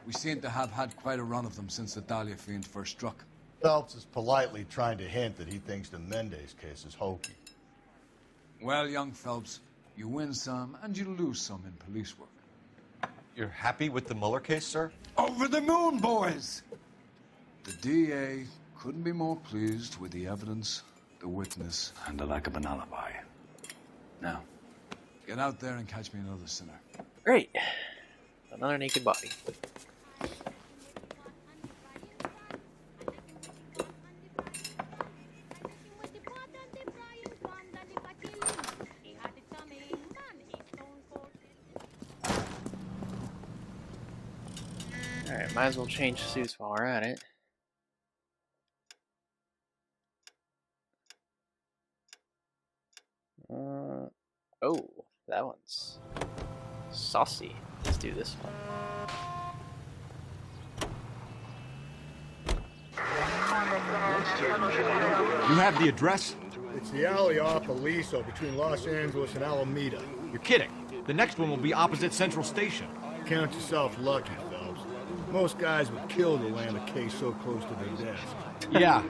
F: We seem to have had quite a run of them since the Dahlia fiend first struck.
B: Phelps is politely trying to hint that he thinks the Mendez case is hokey.
F: Well, young Phelps, you win some and you lose some in police work.
E: You're happy with the Mueller case, sir?
F: Over the moon, boys! The DA couldn't be more pleased with the evidence, the witness, and the lack of an alibi. Now, get out there and catch me another sinner.
A: Great. Another naked body. Alright, might as well change suits while we're at it. Oh, that one's saucy. Let's do this one.
C: You have the address?
B: It's the alley off Aliso between Los Angeles and Alameda.
C: You're kidding. The next one will be opposite Central Station.
B: Count yourself lucky, Phelps. Most guys would kill to land a case so close to their desk.
C: Yeah.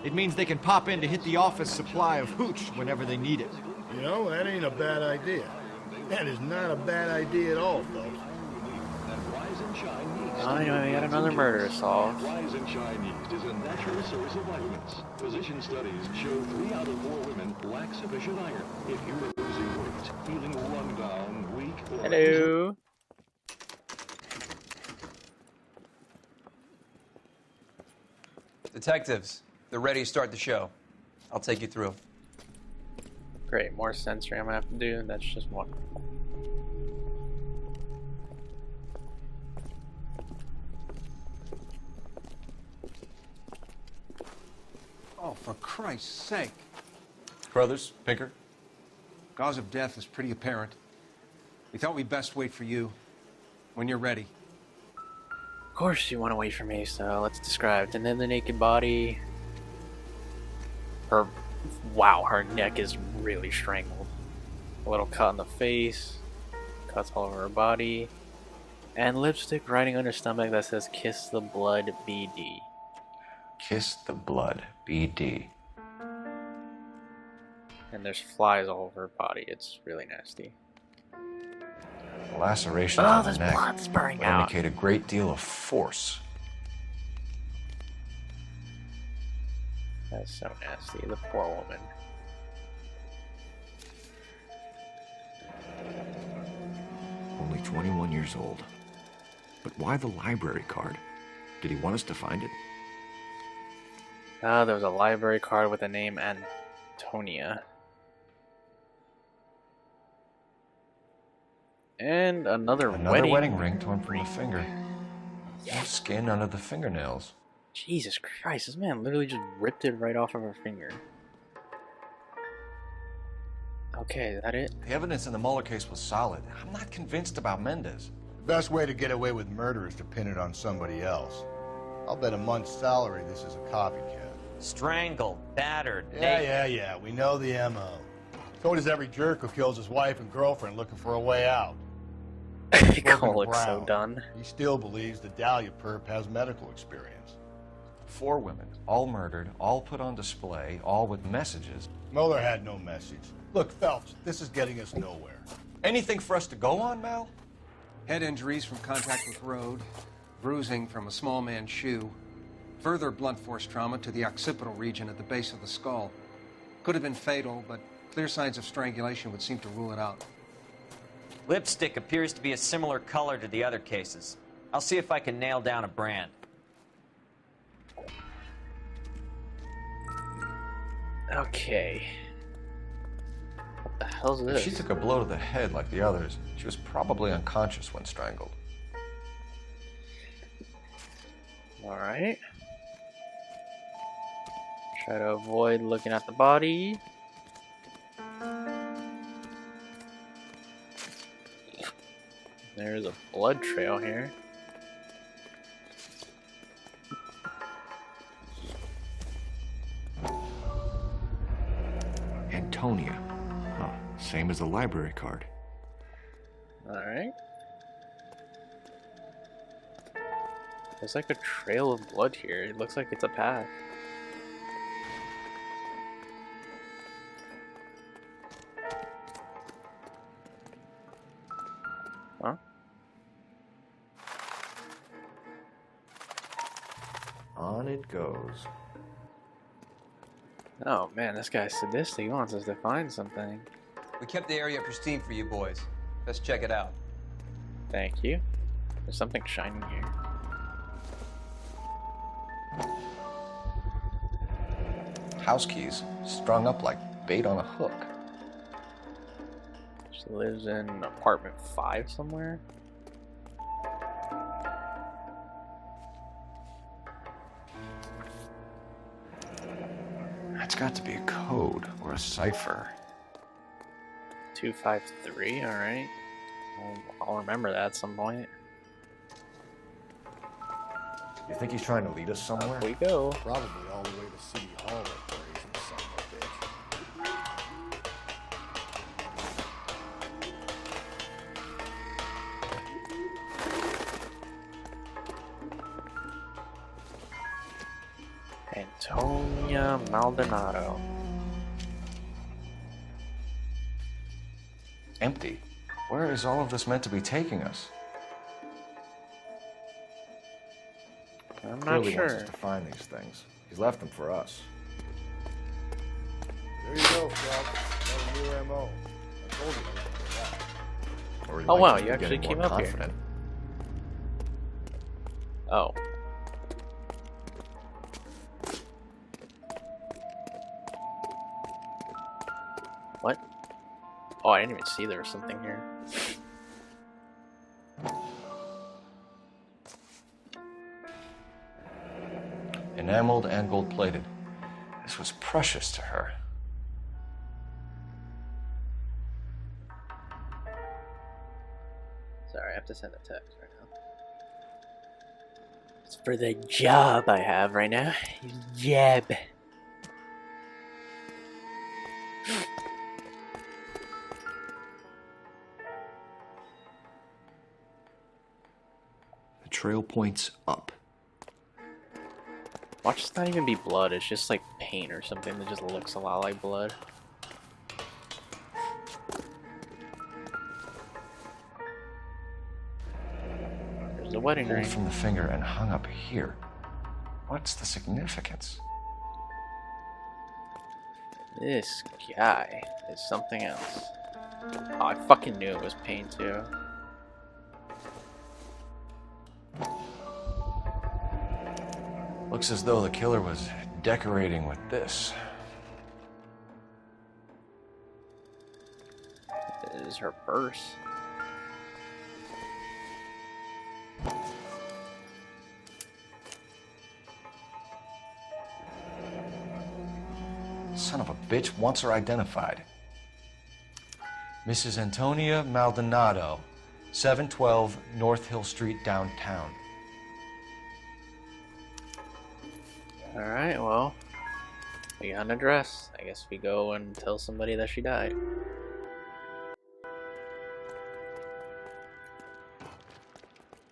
C: It means they can pop in to hit the office supply of hooch whenever they need it.
B: You know, that ain't a bad idea. That is not a bad idea at all, Phelps.
A: Oh, anyway, we got another murder solved.
O: Rise and Shine Yeast is a natural source of vitamins. Physician studies show 3 out of 4 women lack sufficient iron. If you are losing weight, feeling run down, weak, or...
A: Hello.
I: Detectives, they're ready to start the show. I'll take you through.
A: Great, more censoring I'm gonna have to do. That's just one.
J: Oh, for Christ's sake.
E: Brothers, Pinker?
J: Cause of death is pretty apparent. We thought we'd best wait for you when you're ready.
A: Of course you want to wait for me, so let's describe it. And then the naked body. Wow, her neck is really strangled. A little cut on the face, cuts all over her body, and lipstick writing on her stomach that says "Kiss the Blood, BD."
C: Kiss the blood, BD.
A: And there's flies all over her body. It's really nasty.
C: Lacerations
A: Oh,
C: on the
A: there's
C: neck
A: blood spurting
C: would
A: out.
C: indicate a great deal of force.
A: That's so nasty. The poor woman.
C: Only 21 years old. But why the library card? Did he want us to find it?
A: There was a library card with the name Antonia. And another
E: wedding ring torn from a finger. No skin under the fingernails.
A: Jesus Christ, this man literally just ripped it right off of her finger. Okay, is that it?
E: The evidence in the Mueller case was solid. I'm not convinced about Mendez.
B: The best way to get away with murder is to pin it on somebody else. I'll bet a month's salary this is a copycat.
G: Strangled, battered,
B: Yeah, we know the M.O. So does every jerk who kills his wife and girlfriend looking for a way out.
A: Cole looks so done.
B: He still believes the Dahlia perp has medical experience.
E: 4 women, all murdered, all put on display, all with messages.
B: Mueller had no message. Look, Phelps, this is getting us nowhere.
E: Anything for us to go on, Mal?
J: Head injuries from contact with road, bruising from a small man's shoe, further blunt force trauma to the occipital region at the base of the skull. Could have been fatal, but clear signs of strangulation would seem to rule it out.
G: Lipstick appears to be a similar color to the other cases. I'll see if I can nail down a brand.
A: Okay. What the hell's this?
E: If she took a blow to the head like the others, she was probably unconscious when strangled.
A: Alright. Try to avoid looking at the body. There's a blood trail here.
C: Antonia. Huh. Same as the library card.
A: Alright. There's like a trail of blood here. It looks like it's a path. Huh?
C: On it goes.
A: Oh man, this guy's sadistic. He wants us to find something.
I: We kept the area pristine for you boys. Let's check it out.
A: Thank you. There's something shining here.
E: House keys, strung up like bait on a hook.
A: She lives in apartment 5 somewhere.
C: That's got to be a code or a cipher.
A: 253, alright. I'll remember that at some point.
C: You think he's trying to lead us somewhere?
A: Up we go.
B: Probably all the way to City Hall, that brazen son of a bitch.
A: Antonia Maldonado.
E: Empty. Where is all of this meant to be taking us?
A: I'm not
C: Clearly
A: sure.
C: wants us to find these things. He's left them for us.
B: There you go, Phelps. Another new M.O. I told you I was going to do that.
C: Or he
A: Oh
C: might
A: wow,
C: just
A: you
C: be
A: actually
C: getting
A: came
C: more
A: up here.
C: confident.
A: Oh. What? Oh, I didn't even see there was something here.
E: Enameled and gold-plated. This was precious to her.
A: Sorry, I have to send a text right now. It's for the job I have right now. Job.
C: The trail points up.
A: Watch this not even be blood, it's just like paint or something that just looks a lot like blood. There's a wedding
E: Pulled
A: ring.
E: from the finger and hung up here. What's the significance?
A: This guy is something else. Oh, I fucking knew it was paint too.
E: Looks as though the killer was decorating with this.
A: This is her purse.
C: Son of a bitch wants her identified. Mrs. Antonia Maldonado, 712 North Hill Street, downtown.
A: Alright, well, we got an address. I guess we go and tell somebody that she died.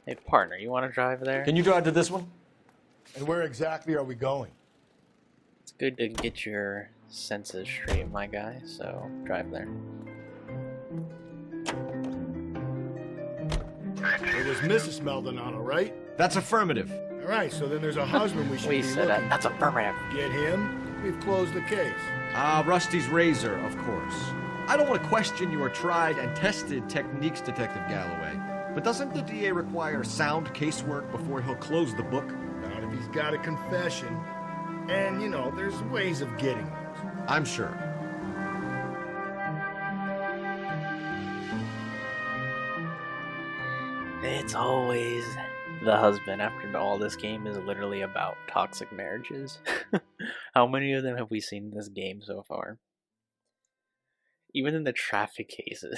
A: Hey, partner, you want to drive there?
C: Can you drive to this one?
B: And where exactly are we going?
A: It's good to get your senses straight, my guy, so drive there.
B: It was Mrs. Maldonado, right?
C: That's affirmative.
B: All right, so then there's a husband we should
A: We
B: be
A: said
B: looking
A: that's affirmative.
B: Get him, we've closed the case.
C: Rusty's razor, of course. I don't want to question your tried and tested techniques, Detective Galloway. But doesn't the DA require sound casework before he'll close the book?
B: Not if he's got a confession. And, you know, there's ways of getting those.
C: I'm sure.
A: It's always the husband after all. This game is literally about toxic marriages. How many of them have we seen in this game so far? Even in the traffic cases.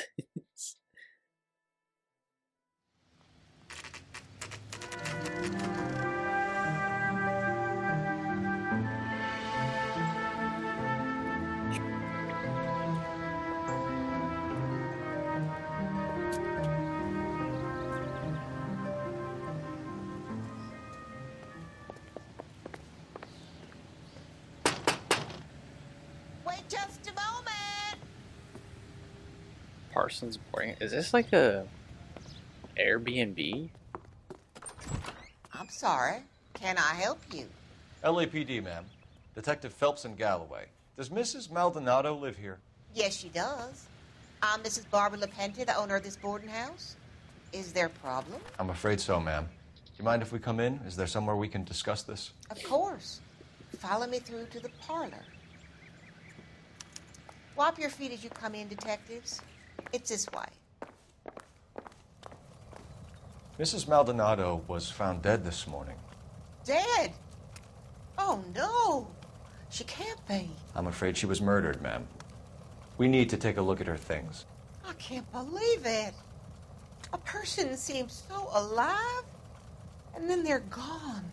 H: Wait just a moment.
A: Parsons boarding. Is this like a Airbnb?
H: I'm sorry. Can I help you?
C: LAPD, ma'am. Detective Phelps and Galloway. Does Mrs. Maldonado live here?
H: Yes, she does. I'm Mrs. Barbara LaPente, the owner of this boarding house. Is there a problem?
C: I'm afraid so, ma'am. Do you mind if we come in? Is there somewhere we can discuss this?
H: Of course. Follow me through to the parlor. Wipe your feet as you come in, detectives. It's this way.
C: Mrs. Maldonado was found dead this morning.
H: Dead? Oh, no. She can't be.
C: I'm afraid she was murdered, ma'am. We need to take a look at her things.
H: I can't believe it. A person seems so alive, and then they're gone.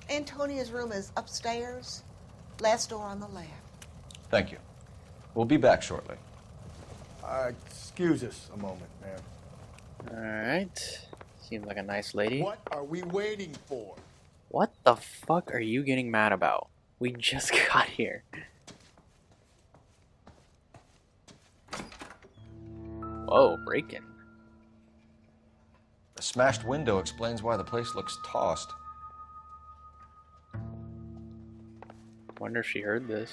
H: Antonia's room is upstairs, last door on the left.
C: Thank you. We'll be back shortly.
B: Excuse us a moment, ma'am.
A: Alright. Seems like a nice lady.
B: What are we waiting for?
A: What the fuck are you getting mad about? We just got here. Whoa, break-in.
C: The smashed window explains why the place looks tossed.
A: Wonder if she heard this.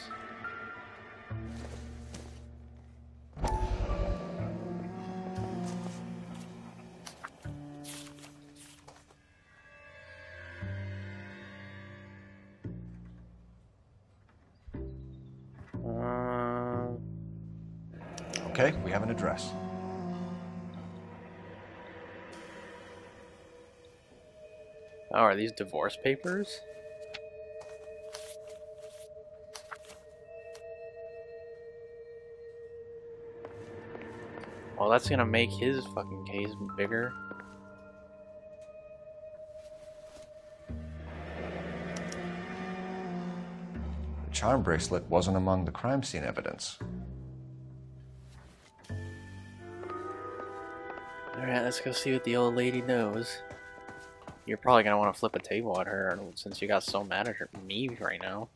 C: Okay, we have an address.
A: Oh, are these divorce papers? Well, that's gonna make his fucking case bigger.
C: The charm bracelet wasn't among the crime scene evidence.
A: Alright, let's go see what the old lady knows. You're probably gonna want to flip a table at her since you got so mad at me right now.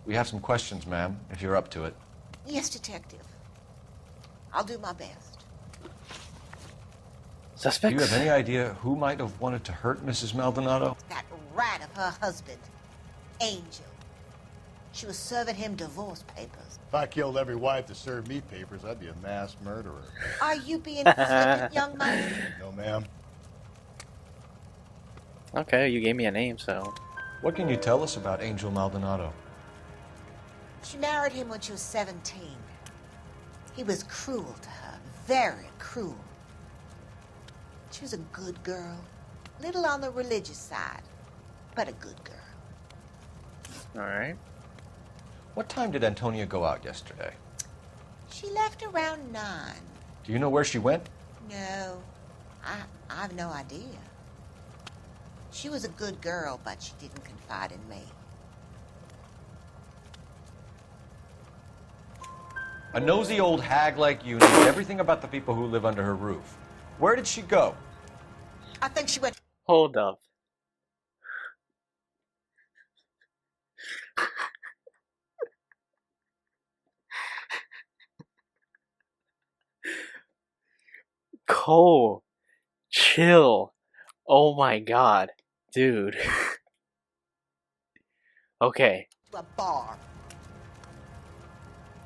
C: We have some questions, ma'am, if you're up to it.
H: Yes, detective. I'll do my best.
A: Suspects?
C: Do you have any idea who might have wanted to hurt Mrs. Maldonado?
H: That rat of her husband, Angel. She was serving him divorce papers.
B: If I killed every wife to serve me papers, I'd be a mass murderer.
H: Are you being flippant, young man?
B: No, ma'am.
A: Okay, you gave me a name, so...
C: What can you tell us about Angel Maldonado?
H: She married him when she was 17. He was cruel to her, very cruel. She was a good girl, little on the religious side, but a good girl.
A: All right.
E: What time did Antonia go out yesterday?
H: She left around 9.
E: Do you know where she went?
H: No, I have no idea. She was a good girl, but she didn't confide in me.
E: A nosy old hag like you knows everything about the people who live under her roof. Where did she go?
H: I think she went...
A: Hold up. Cole, chill. Oh my god, dude. Okay.
H: To a bar.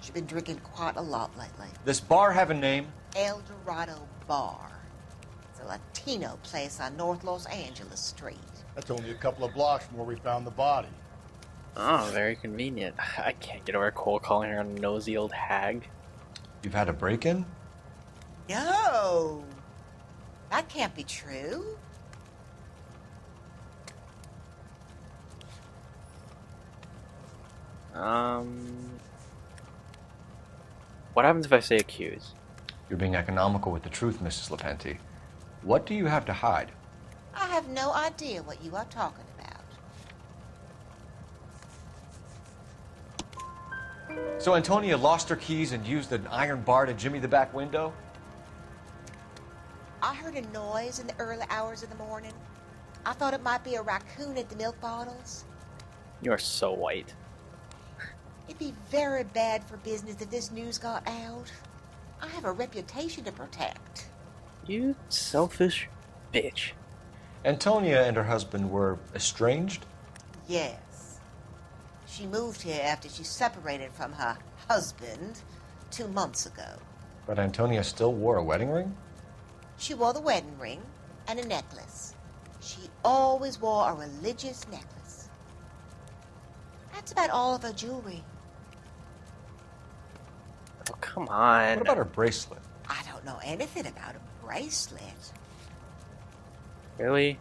H: She's been drinking quite a lot lately.
E: This bar have a name?
H: El Dorado Bar. It's a Latino place on North Los Angeles Street.
B: That's only a couple of blocks from where we found the body.
A: Oh, very convenient. I can't get over Cole calling her a nosy old hag.
E: You've had a break-in?
H: No! That can't be true.
A: What happens if I say accuse?
E: You're being economical with the truth, Mrs. Lepenti. What do you have to hide?
H: I have no idea what you are talking about.
E: So Antonia lost her keys and used an iron bar to jimmy the back window?
H: I heard a noise in the early hours of the morning. I thought it might be a raccoon at the milk bottles.
A: You are so white.
H: It'd be very bad for business if this news got out. I have a reputation to protect.
A: You selfish bitch.
E: Antonia and her husband were estranged?
H: Yes. She moved here after she separated from her husband 2 months ago.
E: But Antonia still wore a wedding ring?
H: She wore the wedding ring and a necklace. She always wore a religious necklace. That's about all of her jewelry.
A: Oh, come on.
E: What about her bracelet?
H: I don't know anything about a bracelet.
A: Really?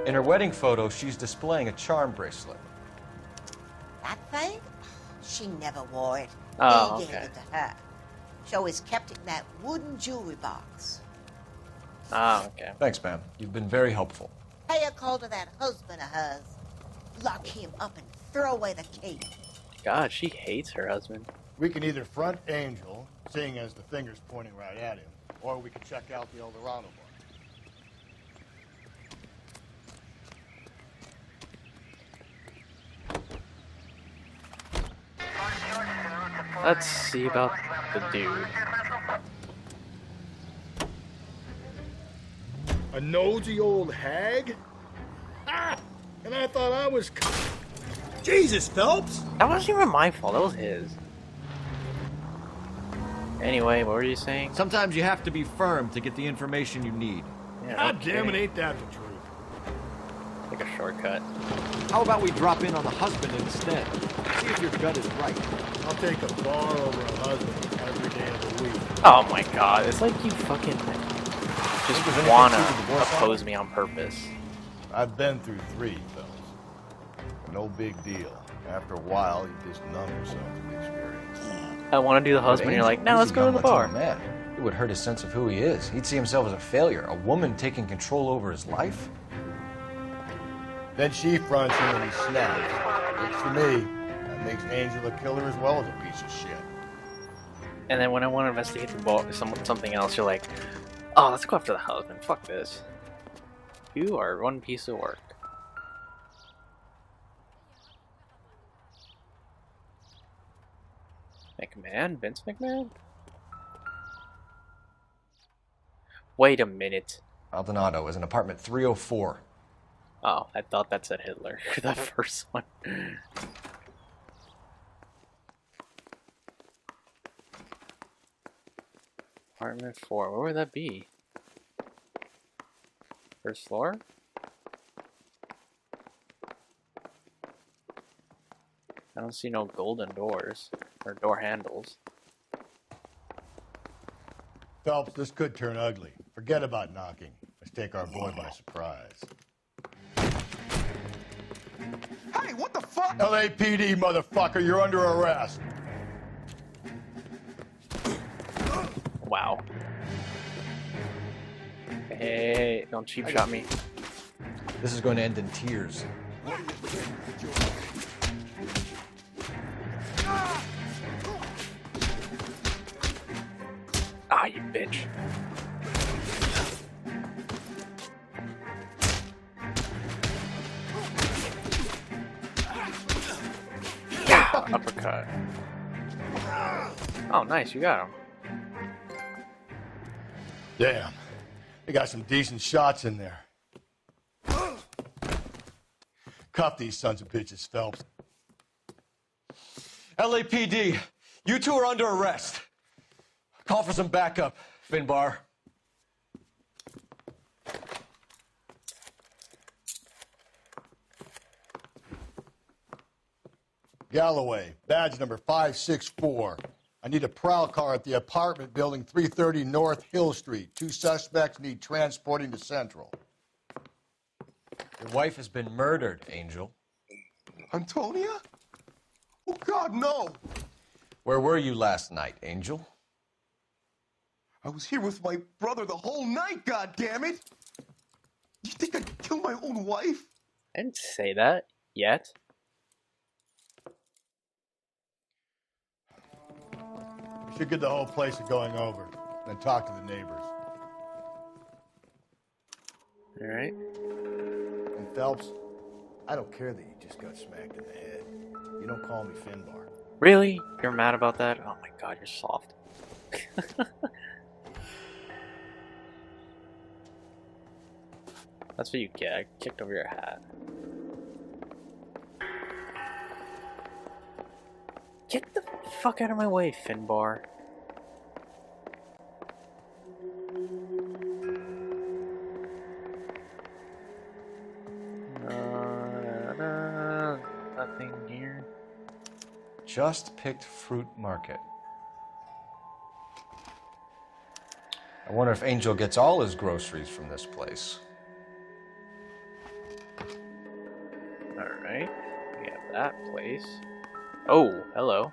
E: In her wedding photo, she's displaying a charm bracelet.
H: That thing? She never wore it.
A: Oh,
H: He gave
A: okay.
H: it to her. She always kept it in that wooden jewelry box.
A: Ah, okay.
E: Thanks, ma'am. You've been very helpful.
H: Pay a call to that husband of hers. Lock him up and throw away the key.
A: God, she hates her husband.
B: We can either front Angel, seeing as the finger's pointing right at him, or we can check out the El Dorado Bar.
A: Let's see about the dude.
B: A nosy old hag? Ah! And I thought I was... Jesus, Phelps!
A: That wasn't even my fault, that was his. Anyway, what were you saying?
E: Sometimes you have to be firm to get the information you need.
A: Yeah,
B: God
A: okay.
B: damn it, ain't that the truth?
A: Take a shortcut.
E: How about we drop in on the husband instead? See if your gut is right.
B: I'll take a bar over a husband every day of the week.
A: Oh my god, it's like you fucking just wanna oppose me on purpose.
B: I've been through 3, Phelps. No big deal. After a while, you just numb yourself to the experience.
A: I want to do the husband, and you're like, no, let's go to the bar.
E: Man, it would hurt his sense of who he is. He'd see himself as a failure. A woman taking control over his life?
B: Then she fronts him and he snaps. Looks to me, that makes Angel a killer as well as a piece of shit.
A: And then when I want to investigate the bar, something else, you're like, oh, let's go after the husband. Fuck this. You are one piece of work. McMahon? Vince McMahon? Wait a minute.
E: Maldonado is in apartment 304.
A: Oh, I thought that said Hitler. That first one. Apartment 4. Where would that be? First floor? I don't see no golden doors or door handles.
B: Phelps, this could turn ugly. Forget about knocking. Let's take our boy by surprise. Hey, what the fuck? LAPD, motherfucker, you're under arrest.
A: Wow. Hey, don't cheap shot me.
E: This is going to end in tears.
A: Ah, you bitch. Yeah, uppercut. Oh, nice, you got him.
B: Damn. They got some decent shots in there. Cuff these sons of bitches, Phelps.
E: LAPD, you two are under arrest. Call for some backup, Finbar.
B: Galloway, badge number 564. I need a prowl car at the apartment building 330 North Hill Street. 2 suspects need transporting to Central.
E: Your wife has been murdered, Angel.
B: Antonia? Oh, God, no.
E: Where were you last night, Angel?
B: I was here with my brother the whole night, goddammit! You think I'd kill my own wife?
A: I didn't say that yet.
B: We should get the whole place going over, then talk to the neighbors.
A: All right.
B: And Phelps, I don't care that you just got smacked in the head. You don't call me Finbar.
A: Really? You're mad about that? Oh my god, you're soft. That's what you get. I kicked over your hat. Get the fuck out of my way, Finbar. Nothing here.
E: Just picked Fruit Market. I wonder if Angel gets all his groceries from this place.
A: Alright, we have that place. Oh, hello.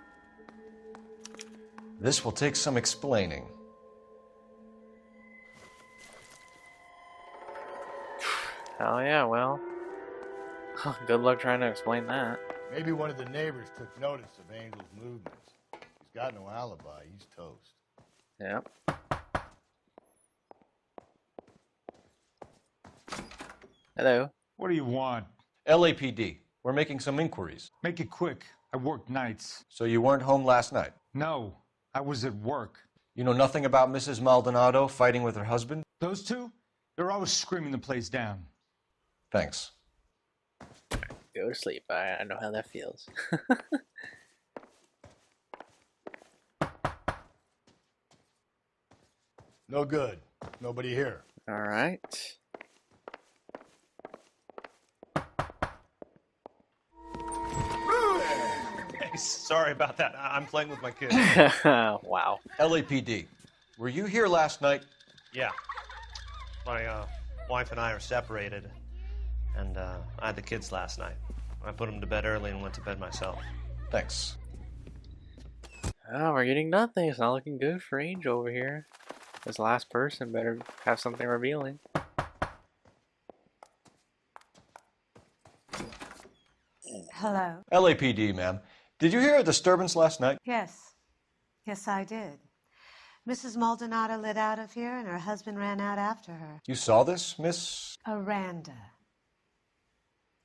E: This will take some explaining.
A: Oh yeah, well. Good luck trying to explain that.
B: Maybe one of the neighbors took notice of Angel's movements. He's got no alibi. He's toast.
A: Yep. Hello.
D: What do you want?
E: LAPD. We're making some inquiries.
D: Make it quick. I work nights.
E: So you weren't home last night?
D: No, I was at work.
E: You know nothing about Mrs. Maldonado fighting with her husband?
D: Those two? They're always screaming the place down.
E: Thanks.
A: Go to sleep. I know how that feels.
B: No good. Nobody here.
A: Alright.
U: Hey, sorry about that. I'm playing with my kids.
A: Wow.
E: LAPD. Were you here last night?
U: Yeah. My wife and I are separated, and I had the kids last night. I put them to bed early and went to bed myself.
E: Thanks.
A: Oh, we're getting nothing. It's not looking good for Angel over here. This last person better have something revealing.
V: Hello.
E: LAPD, ma'am. Did you hear a disturbance last night?
V: Yes. Yes, I did. Mrs. Maldonado lit out of here, and her husband ran out after her.
E: You saw this, Miss?
V: Aranda.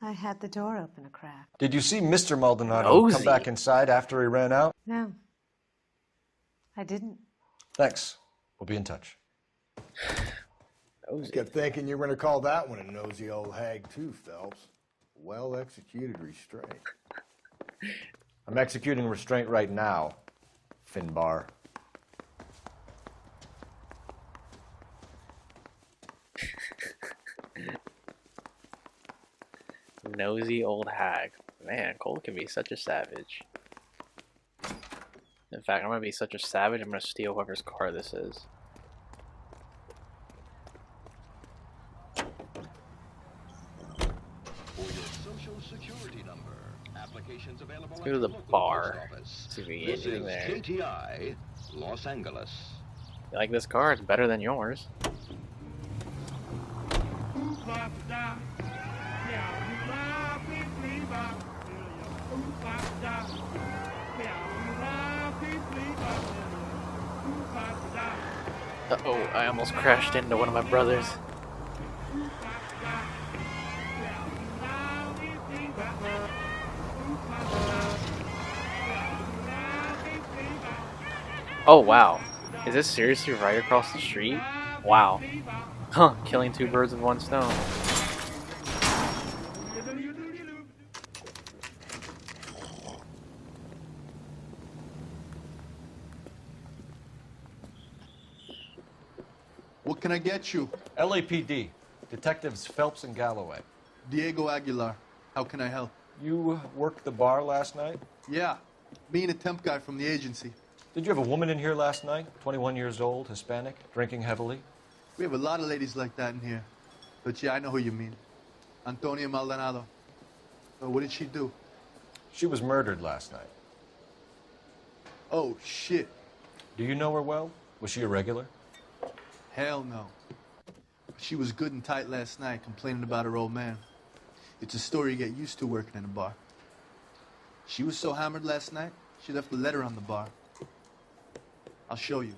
V: I had the door open a crack.
E: Did you see Mr. Maldonado come back inside after he ran out?
V: No. I didn't.
E: Thanks. We'll be in touch.
B: I kept thinking you were going to call that one a nosy old hag too, Phelps. Well-executed restraint.
E: I'm executing restraint right now, Finbar.
A: Nosy old hag. Man, Cole can be such a savage. In fact, I'm gonna be such a savage, I'm gonna steal whoever's car this is.
O: security number. Applications available
A: Let's go to the bar. See if we get
O: This
A: anything
O: is
A: there.
O: KTI, Los Angeles.
A: You like this car? It's better than yours. Uh-oh, I almost crashed into one of my brothers. Oh wow, is this seriously right across the street? Wow. Huh, killing two birds with one stone.
L: What can I get you?
E: LAPD. Detectives Phelps and Galloway.
L: Diego Aguilar. How can I help?
E: You worked the bar last night?
L: Yeah. Me and a temp guy from the agency.
E: Did you have a woman in here last night? 21 years old, Hispanic, drinking heavily?
L: We have a lot of ladies like that in here. But yeah, I know who you mean. Antonia Maldonado. What did she do?
E: She was murdered last night.
L: Oh, shit.
E: Do you know her well? Was she a regular?
L: Hell no. She was good and tight last night, complaining about her old man. It's a story you get used to working in a bar. She was so hammered last night, she left a letter on the bar. I'll show you.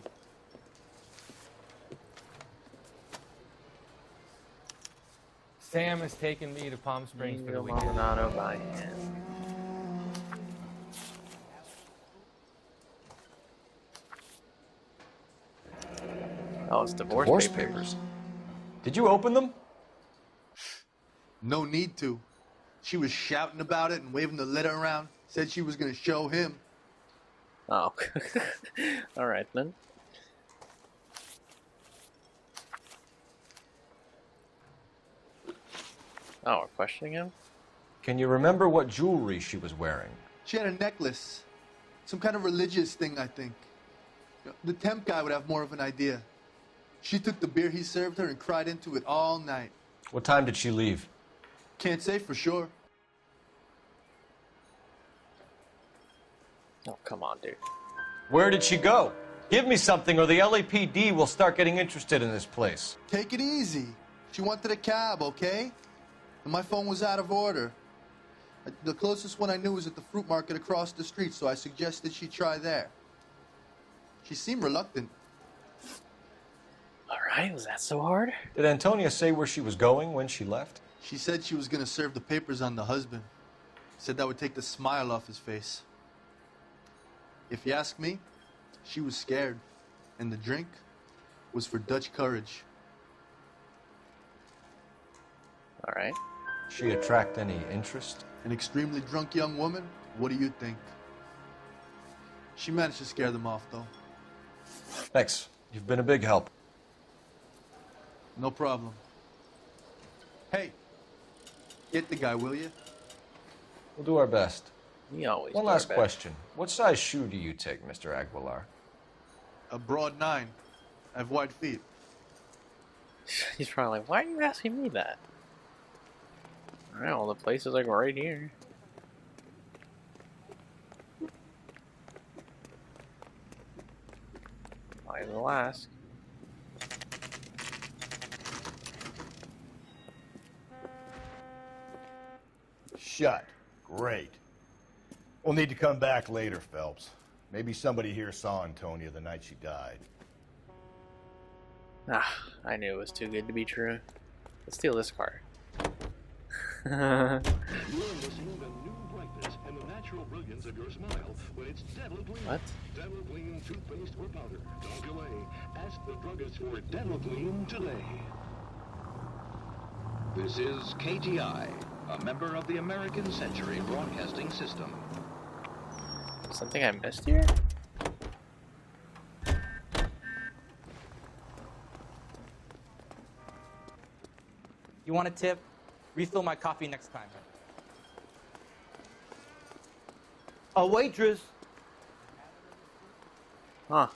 N: Sam has taken me to Palm Springs for the weekend.
A: Maldonado by hand. Oh, it's divorce papers.
E: Did you open them?
L: No need to. She was shouting about it and waving the letter around. Said she was going to show him.
A: Oh. Alright then. Oh, we're questioning him?
E: Can you remember what jewelry she was wearing?
L: She had a necklace. Some kind of religious thing, I think. The temp guy would have more of an idea. She took the beer he served her and cried into it all night.
E: What time did she leave?
L: Can't say for sure.
A: Oh, come on, dude.
E: Where did she go? Give me something or the LAPD will start getting interested in this place.
L: Take it easy. She wanted a cab, okay? And my phone was out of order. The closest one I knew was at the fruit market across the street, so I suggested she try there. She seemed reluctant.
A: Alright, was that so hard?
E: Did Antonia say where she was going when she left?
L: She said she was going to serve the papers on the husband. Said that would take the smile off his face. If you ask me, she was scared. And the drink was for Dutch courage.
E: Alright. She attract any interest?
L: An extremely drunk young woman? What do you think? She managed to scare them off, though.
E: Thanks. You've been a big help.
L: No problem. Hey, get the guy, will you?
E: We'll do our best.
A: We always
E: One
A: do our
E: last
A: best.
E: question. What size shoe do you take, Mr. Aguilar?
L: A broad 9. I have wide feet.
A: He's probably like, why are you asking me that? Alright, well, the place is like right here. Might as well ask.
B: Shut. Great. We'll need to come back later, Phelps. Maybe somebody here saw Antonia the night she died.
A: Ah, I knew it was too good to be true. Let's steal this car.
O: You're missing the new brightness and the natural brilliance of your smile when it's Dental Clean.
A: What?
O: Dental Clean toothpaste or powder. Don't delay. Ask the druggist for Dental Clean today. This is KTI, a member of the American Century Broadcasting System.
A: Something I missed here?
N: You want a tip? Refill my coffee next time. A waitress.
A: Huh.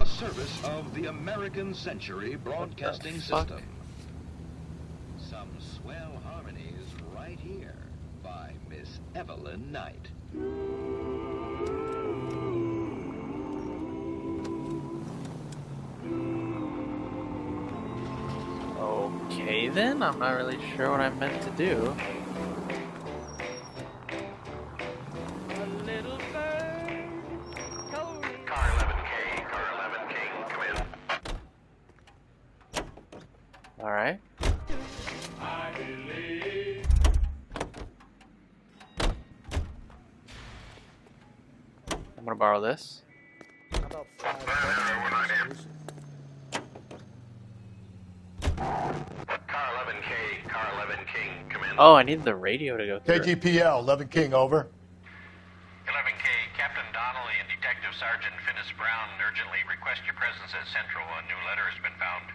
O: A service of the American Century Broadcasting System. Some swell harmonies right here by Miss Evelyn Knight.
A: Okay then, I'm not really sure what I'm meant to do. Alright. I'm gonna borrow this. Oh, I need the radio to go through.
B: KGPL, 11 King, over.
K: 11K, Captain Donnelly and Detective Sergeant Finis Brown urgently request your presence at Central. A new letter has been found.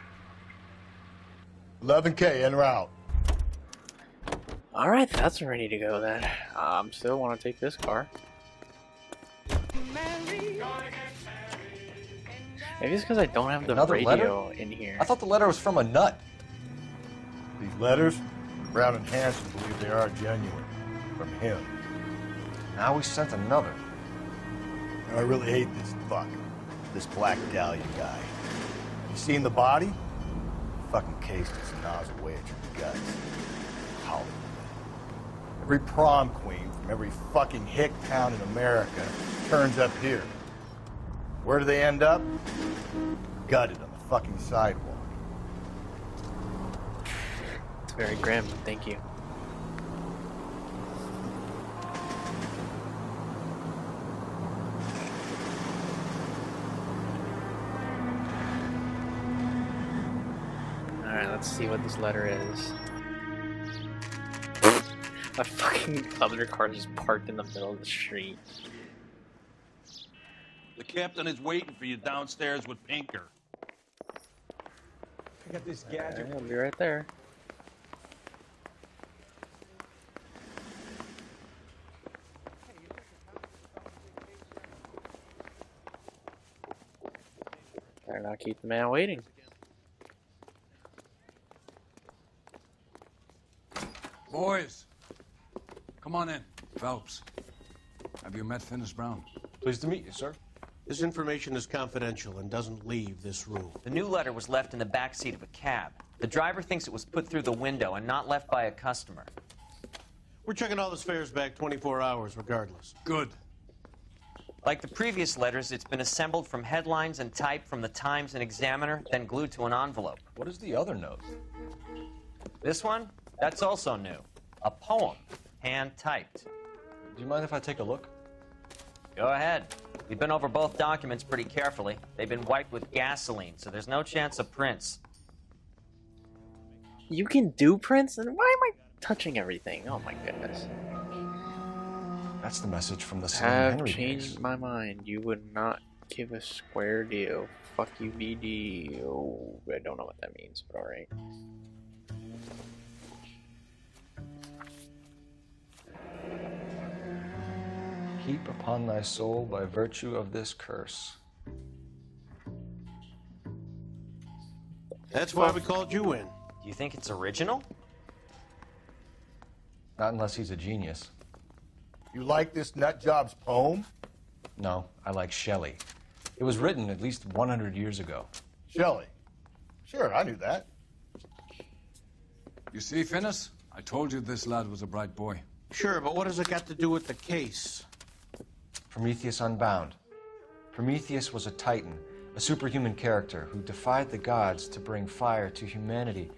B: 11K, en route.
A: Alright, that's ready to go then. Still want to take this car. Maybe it's because I don't have the radio in here.
E: I thought the letter was from a nut.
B: These letters, Brown and Hanson believe they are genuine. From him.
E: Now we sent another.
B: I really hate this fuck. This Black Dahlia guy. You seen the body? Fucking cased his nozzle away at your guts. Hollywood. Every prom queen from every fucking hick town in America turns up here. Where do they end up? Gutted on the fucking sidewalk.
A: It's very grim, thank you. Alright, let's see what this letter is. My fucking other car just parked in the middle of the street.
S: The captain is waiting for you downstairs with Pinker.
C: I got this gadget.
A: I'll be right there. Better not keep the man waiting.
F: Boys, come on in. Phelps, have you met Finis Brown?
C: Pleased to meet you, sir.
P: This information is confidential and doesn't leave this room.
G: The new letter was left in the back seat of a cab. The driver thinks it was put through the window and not left by a customer.
P: We're checking all his fares back 24 hours regardless.
F: Good.
G: Like the previous letters, it's been assembled from headlines and typed from the Times and Examiner, then glued to an envelope.
E: What is the other note?
G: This one? That's also new. A poem, hand-typed.
E: Do you mind if I take a look?
G: Go ahead. We've been over both documents pretty carefully. They've been wiped with gasoline, so there's no chance of prints.
A: You can do prints? And why am I touching everything? Oh my goodness.
E: That's the message from the Sam
A: Have
E: Henry
A: changed
E: case.
A: my mind. You would not give a square deal. Fuck you, BD. Oh, I don't know what that means, but alright.
E: Heap upon thy soul by virtue of this curse.
P: That's why we called you in.
G: Do you think it's original?
E: Not unless he's a genius.
B: You like this nutjob's poem?
E: No, I like Shelley. It was written at least 100 years ago.
B: Shelley. Sure, I knew that.
F: You see, Finis? I told you this lad was a bright boy.
P: Sure, but what has it got to do with the case?
E: Prometheus Unbound. Prometheus was a titan, a superhuman character who defied the gods to bring fire to humanity.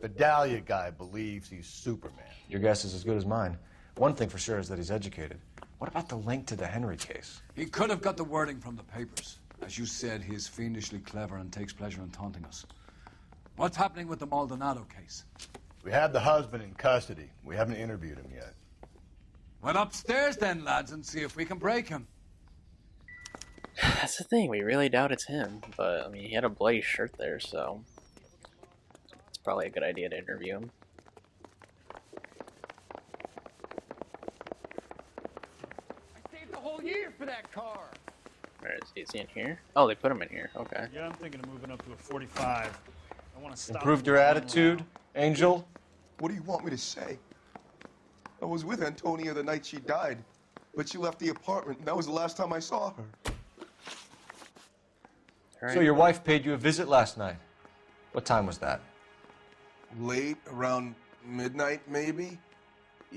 B: The Dahlia guy believes he's Superman.
E: Your guess is as good as mine. One thing for sure is that he's educated. What about the link to the Henry case?
F: He could have got the wording from the papers. As you said, he's fiendishly clever and takes pleasure in taunting us. What's happening with the Maldonado case?
B: We have the husband in custody. We haven't interviewed him yet.
F: Well, upstairs then, lads, and see if we can break him.
A: That's the thing, we really doubt it's him. But, I mean, he had a bloody shirt there, so... it's probably a good idea to interview him.
W: I saved the whole year for that car.
A: Where is he? Is he in here? Oh, they put him in here. Okay.
M: Yeah, I'm thinking of moving up to a 45. I want to stop.
E: Improved your attitude, Angel?
R: What do you want me to say? I was with Antonia the night she died, but she left the apartment, and that was the last time I saw her.
E: So your wife paid you a visit last night. What time was that?
R: Late, around midnight, maybe?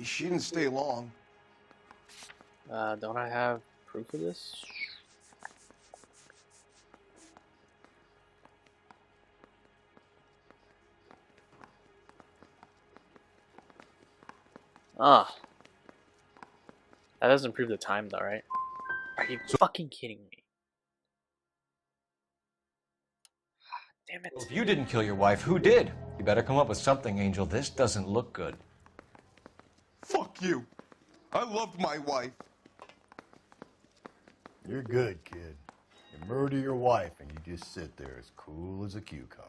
R: She didn't stay long.
A: Don't I have proof of this? Ah. That doesn't prove the time though, right? Are you fucking kidding me? Damn it.
E: Well, if you didn't kill your wife, who did? You better come up with something, Angel. This doesn't look good.
R: Fuck you. I loved my wife.
B: You're good, kid. You murder your wife and you just sit there as cool as a cucumber.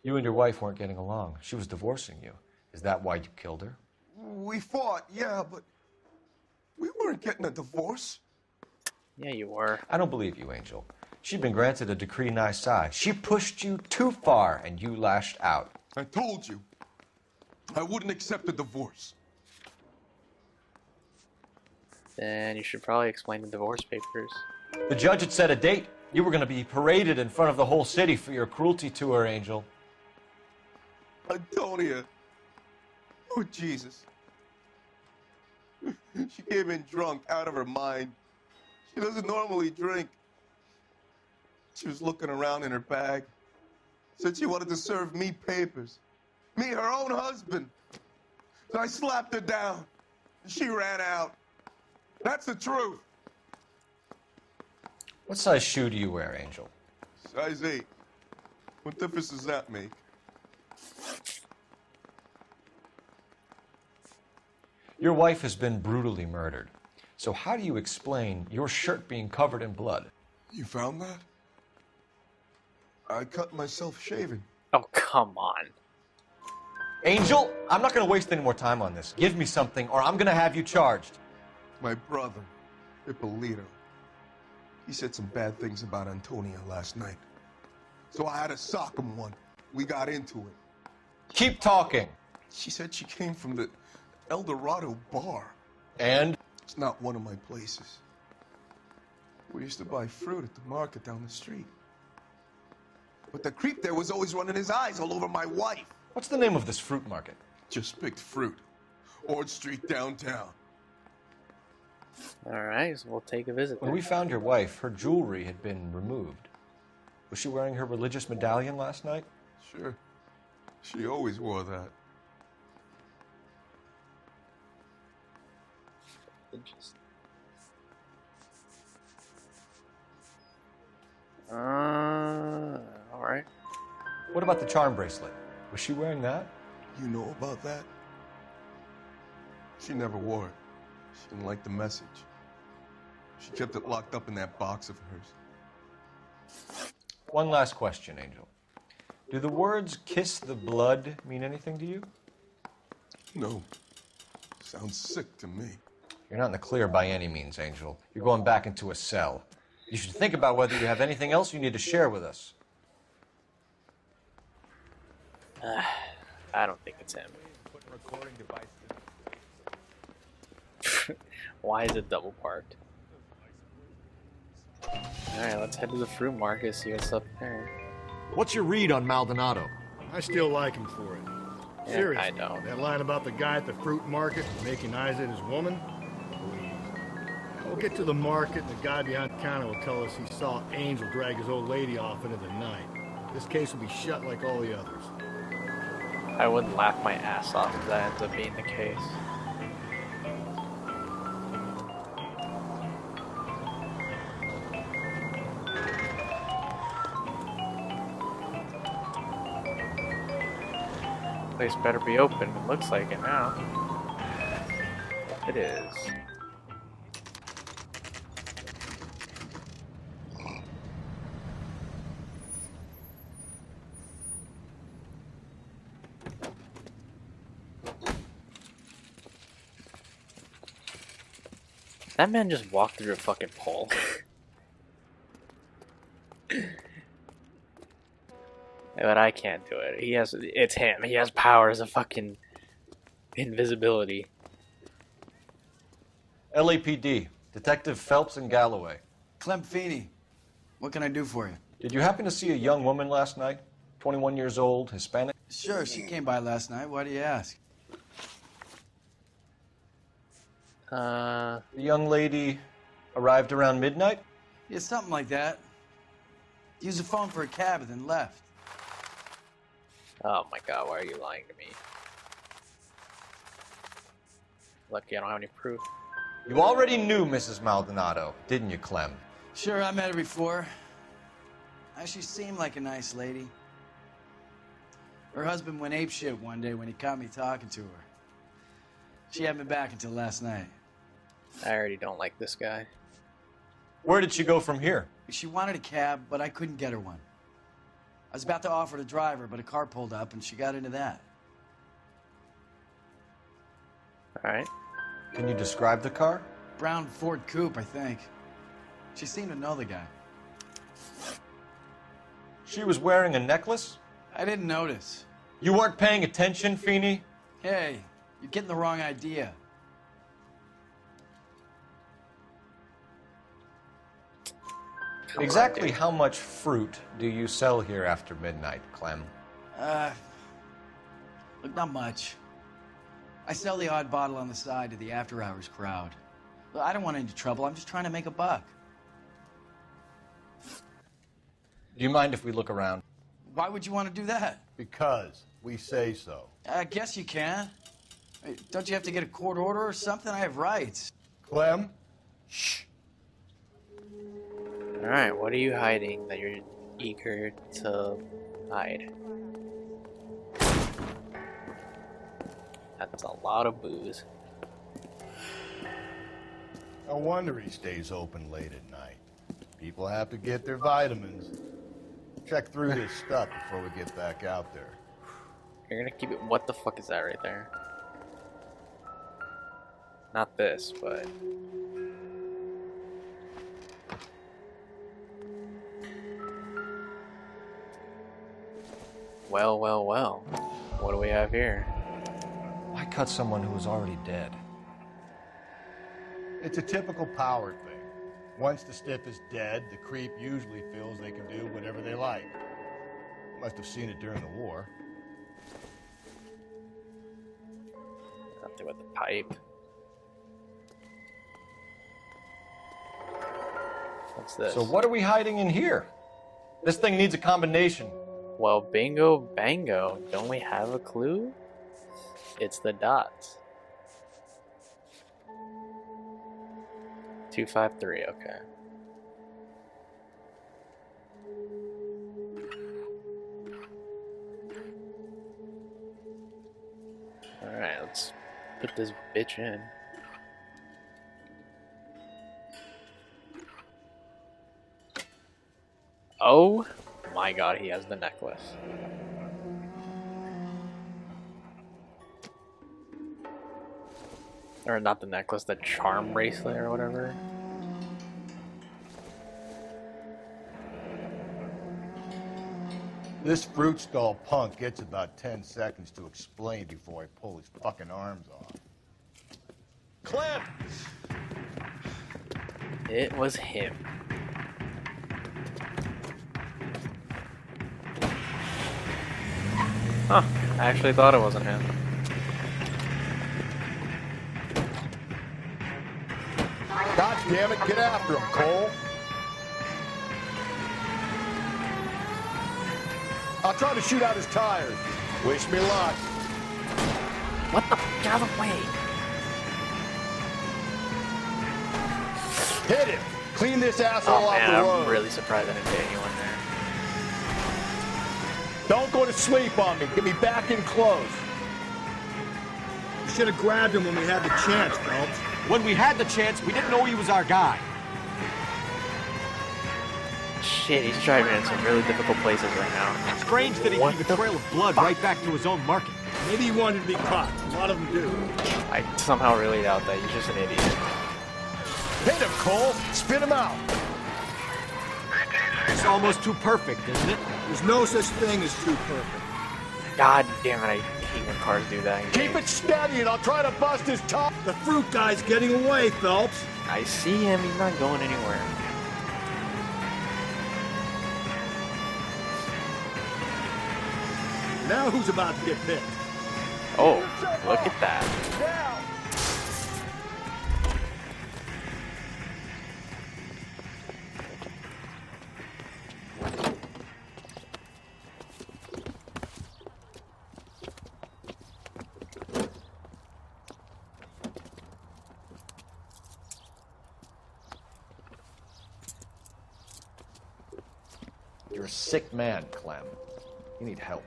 E: You and your wife weren't getting along. She was divorcing you. Is that why you killed her?
R: We fought, yeah, but we weren't getting a divorce.
A: Yeah, you were.
E: I don't believe you, Angel. She'd been granted a decree nisi. She pushed you too far, and you lashed out.
R: I told you. I wouldn't accept a divorce.
A: Then you should probably explain the divorce papers.
E: The judge had set a date. You were going to be paraded in front of the whole city for your cruelty to her, Angel.
R: Antonia. Oh, Jesus. She came in drunk, out of her mind. She doesn't normally drink. She was looking around in her bag. Said she wanted to serve me papers. Me, her own husband. So I slapped her down. She ran out. That's the truth.
E: What size shoe do you wear, Angel?
R: Size 8. What difference does that make?
E: Your wife has been brutally murdered. So how do you explain your shirt being covered in blood?
R: You found that? I cut myself shaving.
A: Oh, come on.
E: Angel, I'm not going to waste any more time on this. Give me something or I'm going to have you charged.
R: My brother, Ippolito, he said some bad things about Antonia last night. So I had to sock him one. We got into it.
E: Keep talking.
R: She said she came from the Dorado Bar.
E: And?
R: It's not one of my places. We used to buy fruit at the market down the street. But the creep there was always running his eyes all over my wife.
E: What's the name of this fruit market?
R: Just picked fruit. Ord Street downtown.
A: Alright, so we'll take a visit.
E: When we found your wife, her jewelry had been removed. Was she wearing her religious medallion last night?
R: Sure. She always wore that.
A: Interesting. Alright.
E: What about the charm bracelet? Was she wearing that?
R: You know about that? She never wore it. She didn't like the message. She kept it locked up in that box of hers.
E: One last question, Angel. Do the words kiss the blood mean anything to you?
R: No. Sounds sick to me.
E: You're not in the clear by any means, Angel. You're going back into a cell. You should think about whether you have anything else you need to share with us.
A: I don't think it's him. Why is it double parked? Alright, let's head to the fruit market, see what's up there.
E: What's your read on Maldonado?
B: I still like him for it.
A: Yeah,
B: Seriously,
A: I don't.
B: that line about the guy at the fruit market making eyes at his woman? Please. We'll get to the market and the guy behind the counter will tell us he saw Angel drag his old lady off into the night. This case will be shut like all the others.
A: I would laugh my ass off if that ends up being the case. Place better be open. It looks like it now. It is. That man just walked through a fucking pole. But I can't do it. It's him. He has powers of fucking invisibility.
E: LAPD, Detective Phelps and Galloway.
Q: Clem Feeney, what can I do for you?
E: Did you happen to see a young woman last night? 21 years old, Hispanic?
Q: Sure, she came by last night. Why do you ask?
E: The young lady arrived around midnight?
Q: Yeah, something like that. Used the phone for a cab and then left.
A: Oh my god, why are you lying to me? Lucky I don't have any proof.
E: You already knew Mrs. Maldonado, didn't you, Clem?
Q: Sure, I met her before. She seemed like a nice lady. Her husband went apeshit one day when he caught me talking to her. She had me back until last night.
A: I already don't like this guy.
E: Where did she go from here?
Q: She wanted a cab, but I couldn't get her one. I was about to offer to drive her, but a car pulled up and she got into that.
A: Alright.
E: Can you describe the car?
Q: Brown Ford Coupe, I think. She seemed to know the guy.
E: She was wearing a necklace?
Q: I didn't notice.
E: You weren't paying attention, Feeney?
Q: Hey, you're getting the wrong idea.
E: Exactly how much fruit do you sell here after midnight, Clem?
Q: Look, not much. I sell the odd bottle on the side to the after-hours crowd. Look, I don't want any trouble. I'm just trying to make a buck.
E: Do you mind if we look around?
Q: Why would you want to do that?
B: Because we say so.
Q: I guess you can. Hey, don't you have to get a court order or something? I have rights.
B: Clem? Shh.
A: Alright, what are you hiding that you're eager to hide? That's a lot of booze.
B: No wonder he stays open late at night. People have to get their vitamins. Check through this stuff before we get back out there.
A: You're gonna keep it. What the fuck is that right there? Not this, but. Well, well, well. What do we have here?
E: Why cut someone who was already dead?
B: It's a typical power thing. Once the stiff is dead, the creep usually feels they can do whatever they like. Must have seen it during the war.
A: Something with the pipe. What's this?
E: So what are we hiding in here? This thing needs a combination.
A: Well, bingo bango. Don't we have a clue? It's the dots. 253, okay. Alright, let's put this bitch in. Oh my god, he has the necklace. Or not the necklace, the charm bracelet or whatever.
B: This fruit stall punk gets about 10 seconds to explain before I pull his fucking arms off.
E: Clem!
A: It was him. Huh, I actually thought it wasn't him.
B: God damn it, get after him, Cole. I'll try to shoot out his tires. Wish me luck.
A: What the f***? Get out of the way!
B: Hit him! Clean this asshole
A: Oh
B: off
A: man,
B: the road.
A: I'm really surprised I didn't hit anyone there.
B: Don't go to sleep on me. Get me back in close. You should have grabbed him when we had the chance, Phelps.
E: When we had the chance, we didn't know he was our guy.
A: Shit, he's driving in some really difficult places right now.
E: Strange that he'd leave a trail of blood right back to his own market.
B: Maybe he wanted to be caught. A lot of them do.
A: I somehow really doubt that. He's just an idiot.
B: Hit him, Cole. Spit him out.
J: It's almost too perfect, isn't it?
B: There's no such thing as too perfect.
A: God damn it, I hate when cars do that.
B: Keep it steady and I'll try to bust his top. The fruit guy's getting away, Phelps.
A: I see him, he's not going anywhere.
B: Now who's about to get picked?
A: Oh, look at that.
C: You're a sick man, Clem. You need help.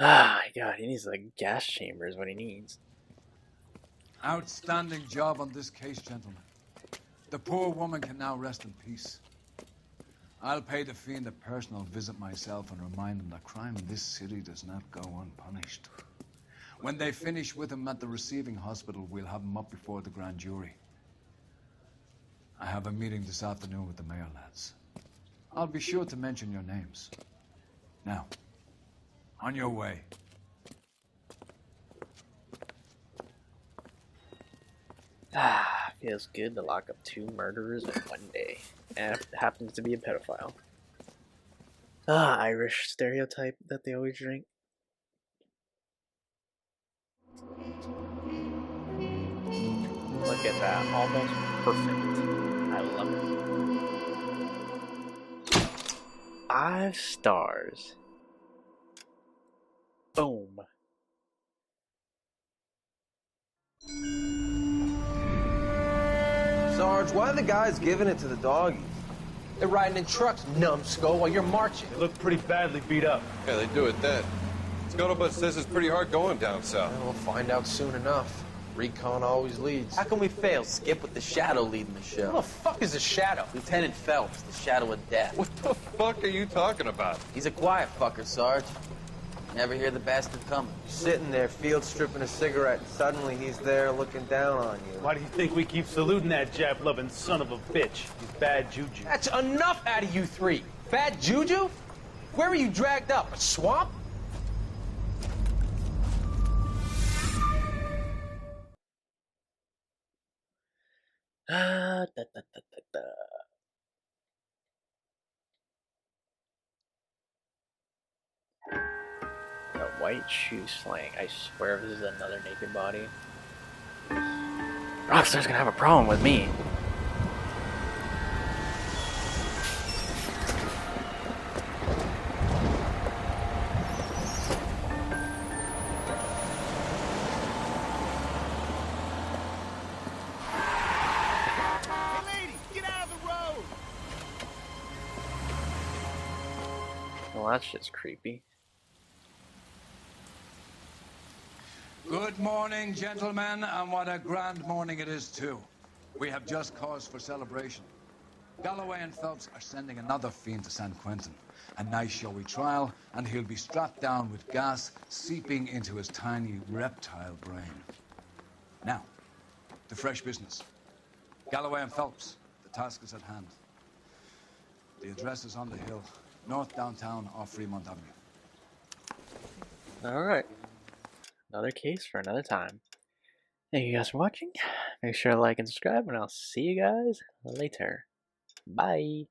A: Ah, my God, he needs like gas chamber is what he needs.
F: Outstanding job on this case, gentlemen. The poor woman can now rest in peace. I'll pay the fiend a personal visit myself and remind him that crime in this city does not go unpunished. When they finish with him at the receiving hospital, we'll have him up before the grand jury. I have a meeting this afternoon with the mayor, lads. I'll be sure to mention your names. Now, on your way.
A: Ah, feels good to lock up 2 murderers in one day. And it happens to be a pedophile. Ah, Irish stereotype that they always drink. Look at that, almost perfect. I love it. 5 stars. Boom.
J: Sarge, why are the guys giving it to the doggies? They're riding in trucks, numbskull, while you're marching.
P: They look pretty badly beat up.
C: Yeah, they do it then. Scuttlebutt says it's pretty hard going down south.
J: We'll find out soon enough. Recon always leads. How can we fail? Skip with the Shadow leading the show. Who the fuck is the Shadow? Lieutenant Phelps, the Shadow of Death.
C: What the fuck are you talking about?
J: He's a quiet fucker, Sarge. Never hear the bastard coming. Sitting there, field stripping a cigarette, and suddenly he's there looking down on you.
P: Why do you think we keep saluting that Jap-loving son of a bitch? He's bad juju.
J: That's enough out of you 3. Bad juju? Where were you dragged up? A swamp?
A: Ah, da, da, da, da, da. The white shoe slang. I swear if this is another naked body, Rockstar's gonna have a problem with me. Well, that's just creepy.
F: Good morning, gentlemen, and what a grand morning it is, too. We have just cause for celebration. Galloway and Phelps are sending another fiend to San Quentin. A nice showy trial, and he'll be strapped down with gas seeping into his tiny reptile brain. Now, to fresh business. Galloway and Phelps, the task is at hand. The address is on the hill, north downtown off Fremont Avenue.
A: Alright. Another case for another time. Thank you guys for watching. Make sure to like and subscribe, and I'll see you guys later. Bye.